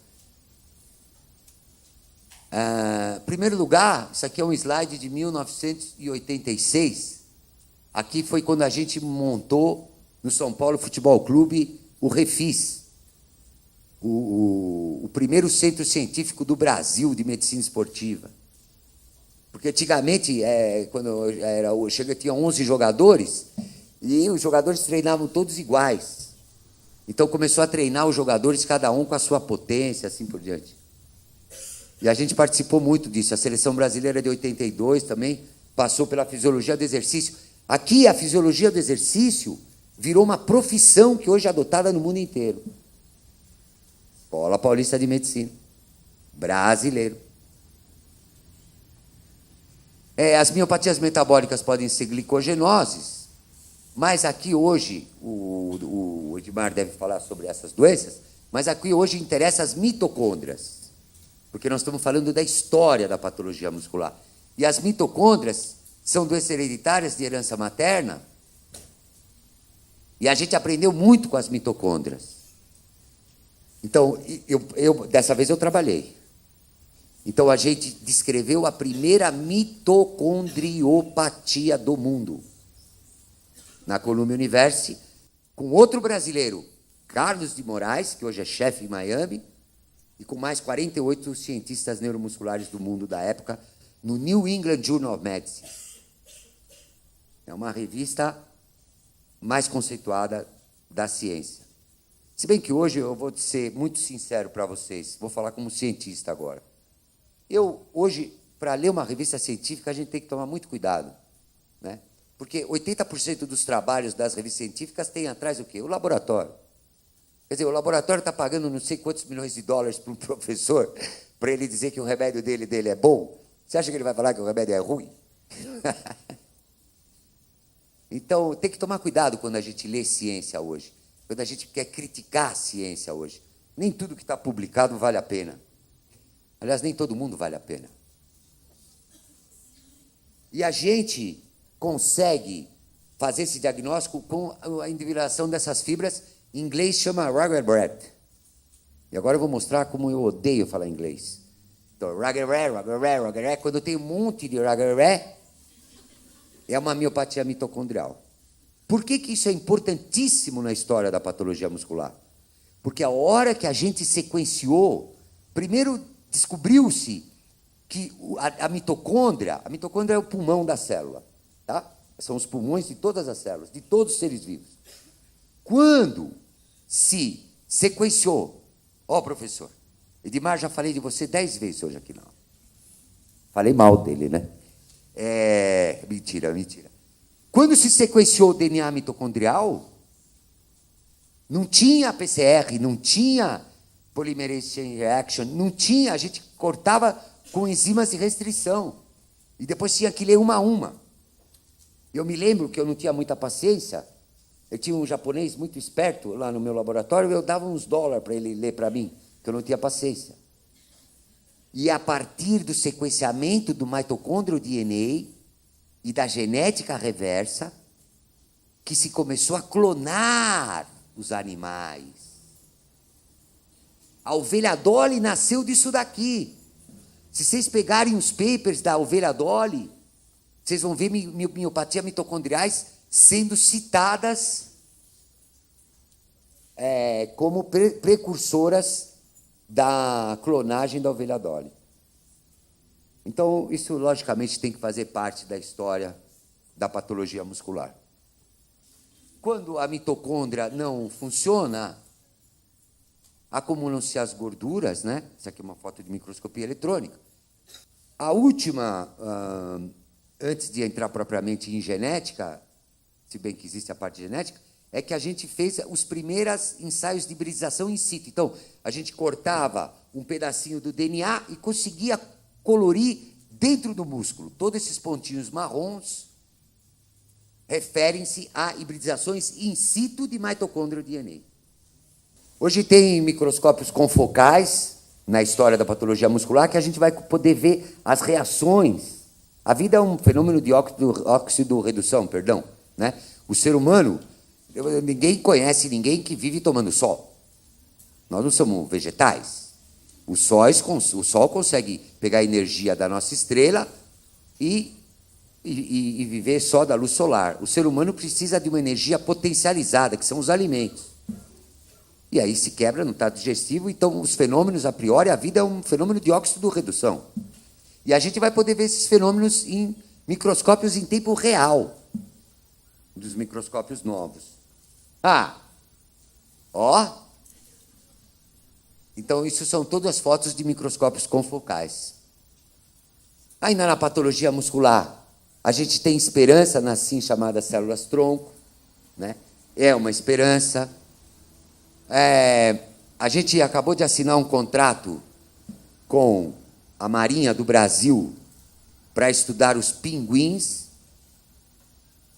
Em primeiro lugar, isso aqui é um slide de 1986. Aqui foi quando a gente montou, no São Paulo Futebol Clube, o Refis, o primeiro centro científico do Brasil de medicina esportiva. Porque antigamente, quando tinha 11 jogadores, e os jogadores treinavam todos iguais. Então começou a treinar os jogadores, cada um com a sua potência, assim por diante. E a gente participou muito disso. A seleção brasileira de 82 também passou pela fisiologia do exercício. Aqui, a fisiologia do exercício virou uma profissão que hoje é adotada no mundo inteiro. Escola Paulista de Medicina. Brasileiro. As miopatias metabólicas podem ser glicogenoses, mas aqui hoje, o Edmar deve falar sobre essas doenças, mas aqui hoje interessa as mitocôndrias, porque nós estamos falando da história da patologia muscular. E as mitocôndrias são doenças hereditárias de herança materna, e a gente aprendeu muito com as mitocôndrias. Então, dessa vez eu trabalhei. Então, a gente descreveu a primeira mitocondriopatia do mundo. Na Columbia University, com outro brasileiro, Carlos de Moraes, que hoje é chefe em Miami, e com mais 48 cientistas neuromusculares do mundo da época, no New England Journal of Medicine. É uma revista mais conceituada da ciência. Se bem que hoje eu vou ser muito sincero para vocês, vou falar como cientista agora. Hoje, para ler uma revista científica, a gente tem que tomar muito cuidado, né? Porque 80% dos trabalhos das revistas científicas tem atrás o quê? O laboratório. Quer dizer, o laboratório está pagando não sei quantos milhões de dólares para um professor para ele dizer que o remédio dele é bom. Você acha que ele vai falar que o remédio é ruim? Então, tem que tomar cuidado quando a gente lê ciência hoje, quando a gente quer criticar a ciência hoje. Nem tudo que está publicado vale a pena. Aliás, nem todo mundo vale a pena. E a gente consegue fazer esse diagnóstico com a individuação dessas fibras. Em inglês chama Rager-Brett. E agora eu vou mostrar como eu odeio falar inglês. Então, Rager-Brett, quando tem um monte de Rager-Brett, é uma miopatia mitocondrial. Por que isso é importantíssimo na história da patologia muscular? Porque a hora que a gente sequenciou, primeiro descobriu-se que a mitocôndria é o pulmão da célula, tá? São os pulmões de todas as células, de todos os seres vivos. Quando se sequenciou, professor, Edmar, já falei de você 10 vezes hoje aqui, não. Falei mal dele, né? Mentira. Quando se sequenciou o DNA mitocondrial, não tinha PCR, não tinha polymerase chain reaction, não tinha, a gente cortava com enzimas de restrição. E depois tinha que ler uma a uma. Eu me lembro que eu não tinha muita paciência. Eu tinha um japonês muito esperto lá no meu laboratório, eu dava uns dólares para ele ler para mim, que eu não tinha paciência. E a partir do sequenciamento do mitocôndrio DNA e da genética reversa, que se começou a clonar os animais. A ovelha Dolly nasceu disso daqui. Se vocês pegarem os papers da ovelha Dolly, vocês vão ver miopatia mitocondriais sendo citadas como precursoras da clonagem da ovelha Dolly. Então, isso, logicamente, tem que fazer parte da história da patologia muscular. Quando a mitocôndria não funciona, acumulam-se as gorduras, né? Isso aqui é uma foto de microscopia eletrônica. A última, antes de entrar propriamente em genética, se bem que existe a parte genética, é que a gente fez os primeiros ensaios de hibridização in situ. Então, a gente cortava um pedacinho do DNA e conseguia colorir dentro do músculo. Todos esses pontinhos marrons referem-se a hibridizações in situ de mitocôndrio DNA. Hoje tem microscópios confocais na história da patologia muscular que a gente vai poder ver as reações. A vida é um fenômeno de óxido-redução, né? O ser humano, ninguém conhece ninguém que vive tomando sol. Nós não somos vegetais. O sol consegue pegar a energia da nossa estrela e viver só da luz solar. O ser humano precisa de uma energia potencializada, que são os alimentos. E aí se quebra no trato digestivo, então os fenômenos, a priori, a vida é um fenômeno de óxido-redução. E a gente vai poder ver esses fenômenos em microscópios em tempo real, dos microscópios novos. Então, isso são todas as fotos de microscópios confocais. Ainda na patologia muscular, a gente tem esperança nas assim chamadas células-tronco, né? É uma esperança. A gente acabou de assinar um contrato com a Marinha do Brasil para estudar os pinguins.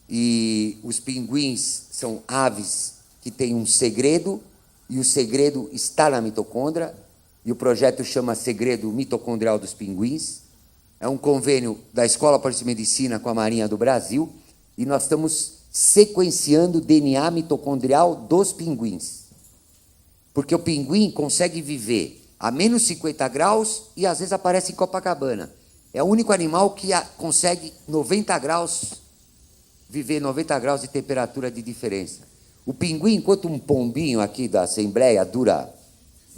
E os pinguins são aves que têm um segredo, e o segredo está na mitocôndria, e o projeto chama Segredo Mitocondrial dos Pinguins. É um convênio da Escola Paulista de Medicina com a Marinha do Brasil, e nós estamos sequenciando o DNA mitocondrial dos pinguins. Porque o pinguim consegue viver a menos 50 graus e às vezes aparece em Copacabana. É o único animal que consegue 90 graus, viver 90 graus de temperatura de diferença. O pinguim, enquanto um pombinho aqui da Assembleia dura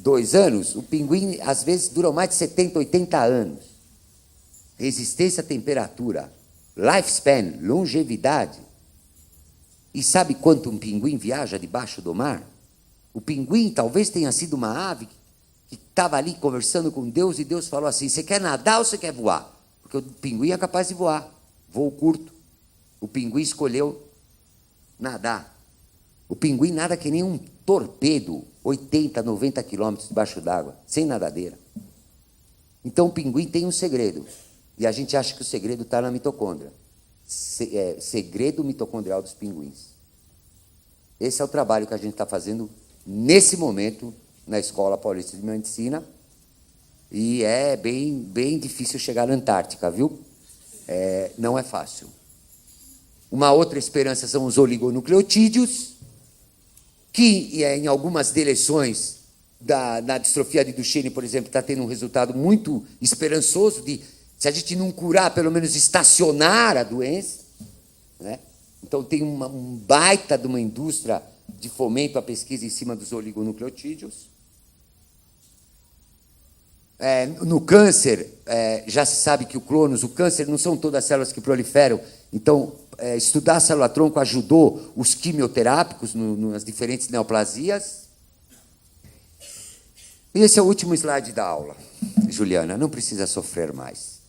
2 anos, o pinguim, às vezes, dura mais de 70, 80 anos. Resistência à temperatura, lifespan, longevidade. E sabe quanto um pinguim viaja debaixo do mar? O pinguim talvez tenha sido uma ave que estava ali conversando com Deus e Deus falou assim, você quer nadar ou você quer voar? Porque o pinguim é capaz de voar, voo curto. O pinguim escolheu nadar. O pinguim nada que nem um torpedo, 80, 90 quilômetros debaixo d'água, sem nadadeira. Então o pinguim tem um segredo. E a gente acha que o segredo está na mitocôndria. Segredo mitocondrial dos pinguins. Esse é o trabalho que a gente está fazendo nesse momento na Escola Paulista de Medicina. E é bem difícil chegar na Antártica, viu? Não é fácil. Uma outra esperança são os oligonucleotídeos, que em algumas deleções na distrofia de Duchenne, por exemplo, está tendo um resultado muito esperançoso de, se a gente não curar, pelo menos estacionar a doença, né? Então tem um baita de uma indústria de fomento à pesquisa em cima dos oligonucleotídeos. No câncer, já se sabe que o câncer não são todas as células que proliferam, então estudar a célula-tronco ajudou os quimioterápicos nas diferentes neoplasias. E esse é o último slide da aula, Juliana, não precisa sofrer mais.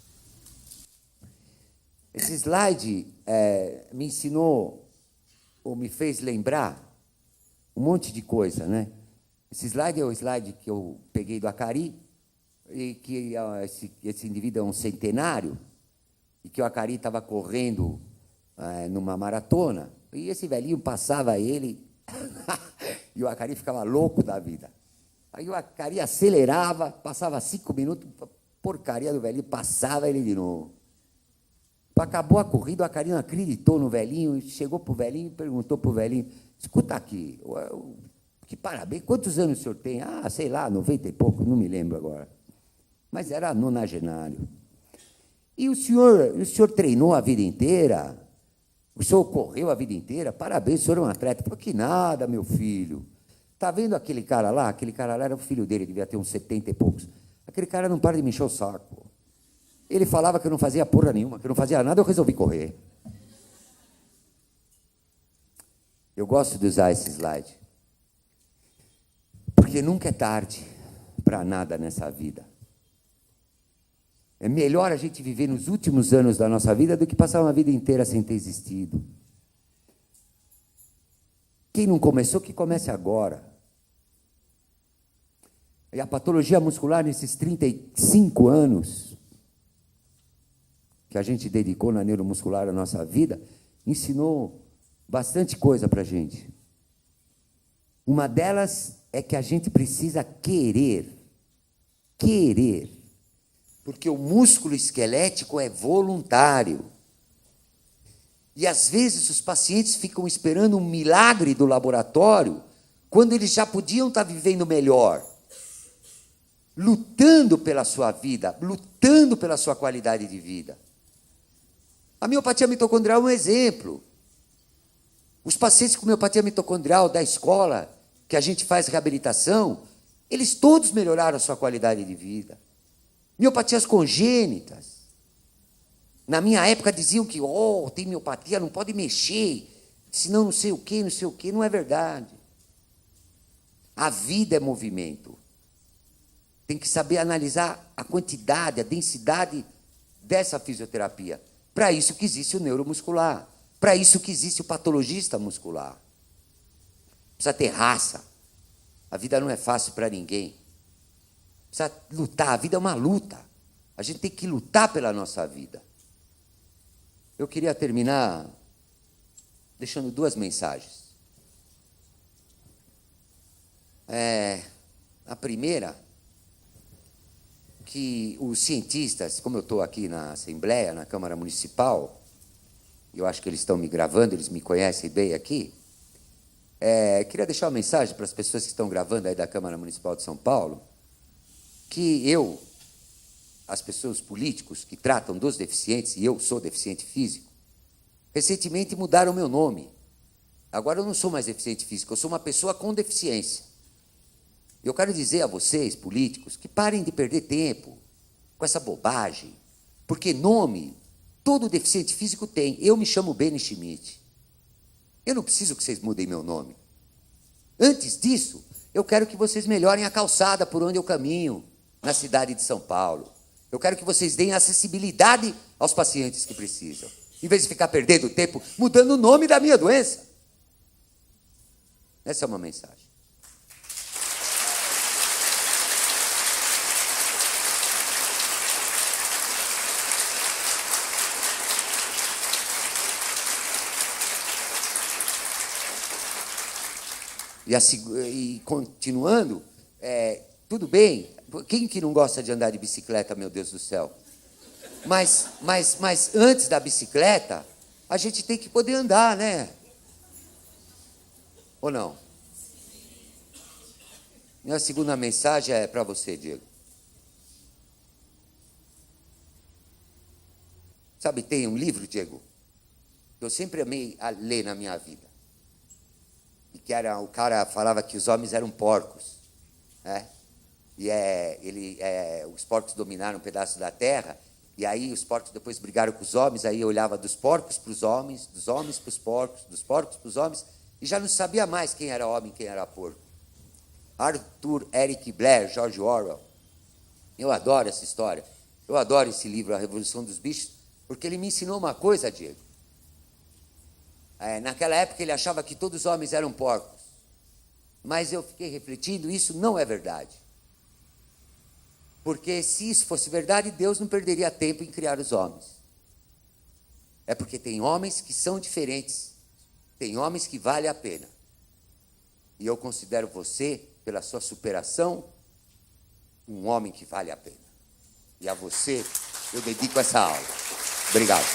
Esse slide me ensinou, ou me fez lembrar, um monte de coisa, né? Esse slide é o slide que eu peguei do Acari, e que esse indivíduo é um centenário, e que o Acari estava correndo numa maratona, e esse velhinho passava ele, e o Acari ficava louco da vida. Aí o Acari acelerava, passava 5 minutos, a porcaria do velhinho, passava ele de novo. Acabou a corrida, o Acari não acreditou no velhinho, chegou para o velhinho e perguntou para o velhinho, escuta aqui, que parabéns, quantos anos o senhor tem? Ah, sei lá, 90 e pouco, não me lembro agora. Mas era nonagenário. E o senhor treinou a vida inteira? O senhor correu a vida inteira? Parabéns, o senhor é um atleta. Falei, que nada, meu filho. Está vendo aquele cara lá? Aquele cara lá era o filho dele, devia ter uns 70 e poucos. Aquele cara não para de me encher o saco. Ele falava que eu não fazia porra nenhuma, que eu não fazia nada, eu resolvi correr. Eu gosto de usar esse slide. Porque nunca é tarde para nada nessa vida. É melhor a gente viver nos últimos anos da nossa vida do que passar uma vida inteira sem ter existido. Quem não começou, que comece agora. E a patologia muscular, nesses 35 anos que a gente dedicou na neuromuscular a nossa vida, ensinou bastante coisa para a gente. Uma delas é que a gente precisa querer. Porque o músculo esquelético é voluntário. E, às vezes, os pacientes ficam esperando um milagre do laboratório, quando eles já podiam estar vivendo melhor, lutando pela sua vida, lutando pela sua qualidade de vida. A miopatia mitocondrial é um exemplo. Os pacientes com miopatia mitocondrial da escola, que a gente faz reabilitação, eles todos melhoraram a sua qualidade de vida. Miopatias congênitas. Na minha época diziam que, tem miopatia, não pode mexer, senão não sei o quê, não é verdade. A vida é movimento. Tem que saber analisar a quantidade, a densidade dessa fisioterapia. Para isso que existe o neuromuscular. Para isso que existe o patologista muscular. Precisa ter raça. A vida não é fácil para ninguém. Precisa lutar, a vida é uma luta. A gente tem que lutar pela nossa vida. Eu queria terminar deixando 2 mensagens. A primeira, que os cientistas, como eu estou aqui na Assembleia, na Câmara Municipal, eu acho que eles estão me gravando, eles me conhecem bem aqui, queria deixar uma mensagem para as pessoas que estão gravando aí da Câmara Municipal de São Paulo, que as pessoas políticos que tratam dos deficientes, e eu sou deficiente físico, recentemente mudaram o meu nome. Agora eu não sou mais deficiente físico, eu sou uma pessoa com deficiência. Eu quero dizer a vocês, políticos, que parem de perder tempo com essa bobagem, porque nome todo deficiente físico tem. Eu me chamo Beni Schmidt. Eu não preciso que vocês mudem meu nome. Antes disso, eu quero que vocês melhorem a calçada por onde eu caminho, na cidade de São Paulo. Eu quero que vocês deem acessibilidade aos pacientes que precisam, em vez de ficar perdendo tempo mudando o nome da minha doença. Essa é uma mensagem. E continuando, tudo bem, quem que não gosta de andar de bicicleta, meu Deus do céu? Mas antes da bicicleta, a gente tem que poder andar, né? Ou não? Minha segunda mensagem é para você, Diego. Sabe, tem um livro, Diego, que eu sempre amei a ler na minha vida. E que o cara falava que os homens eram porcos, né? E os porcos dominaram um pedaço da terra, e aí os porcos depois brigaram com os homens, aí eu olhava dos porcos para os homens, dos homens para os porcos, dos porcos para os homens, e já não sabia mais quem era homem e quem era porco. Arthur Eric Blair, George Orwell. Eu adoro essa história. Eu adoro esse livro, A Revolução dos Bichos, porque ele me ensinou uma coisa, Diego. Naquela época ele achava que todos os homens eram porcos. Mas eu fiquei refletindo, isso não é verdade. Porque se isso fosse verdade, Deus não perderia tempo em criar os homens. É porque tem homens que são diferentes. Tem homens que valem a pena. E eu considero você, pela sua superação, um homem que vale a pena. E a você eu dedico essa aula. Obrigado.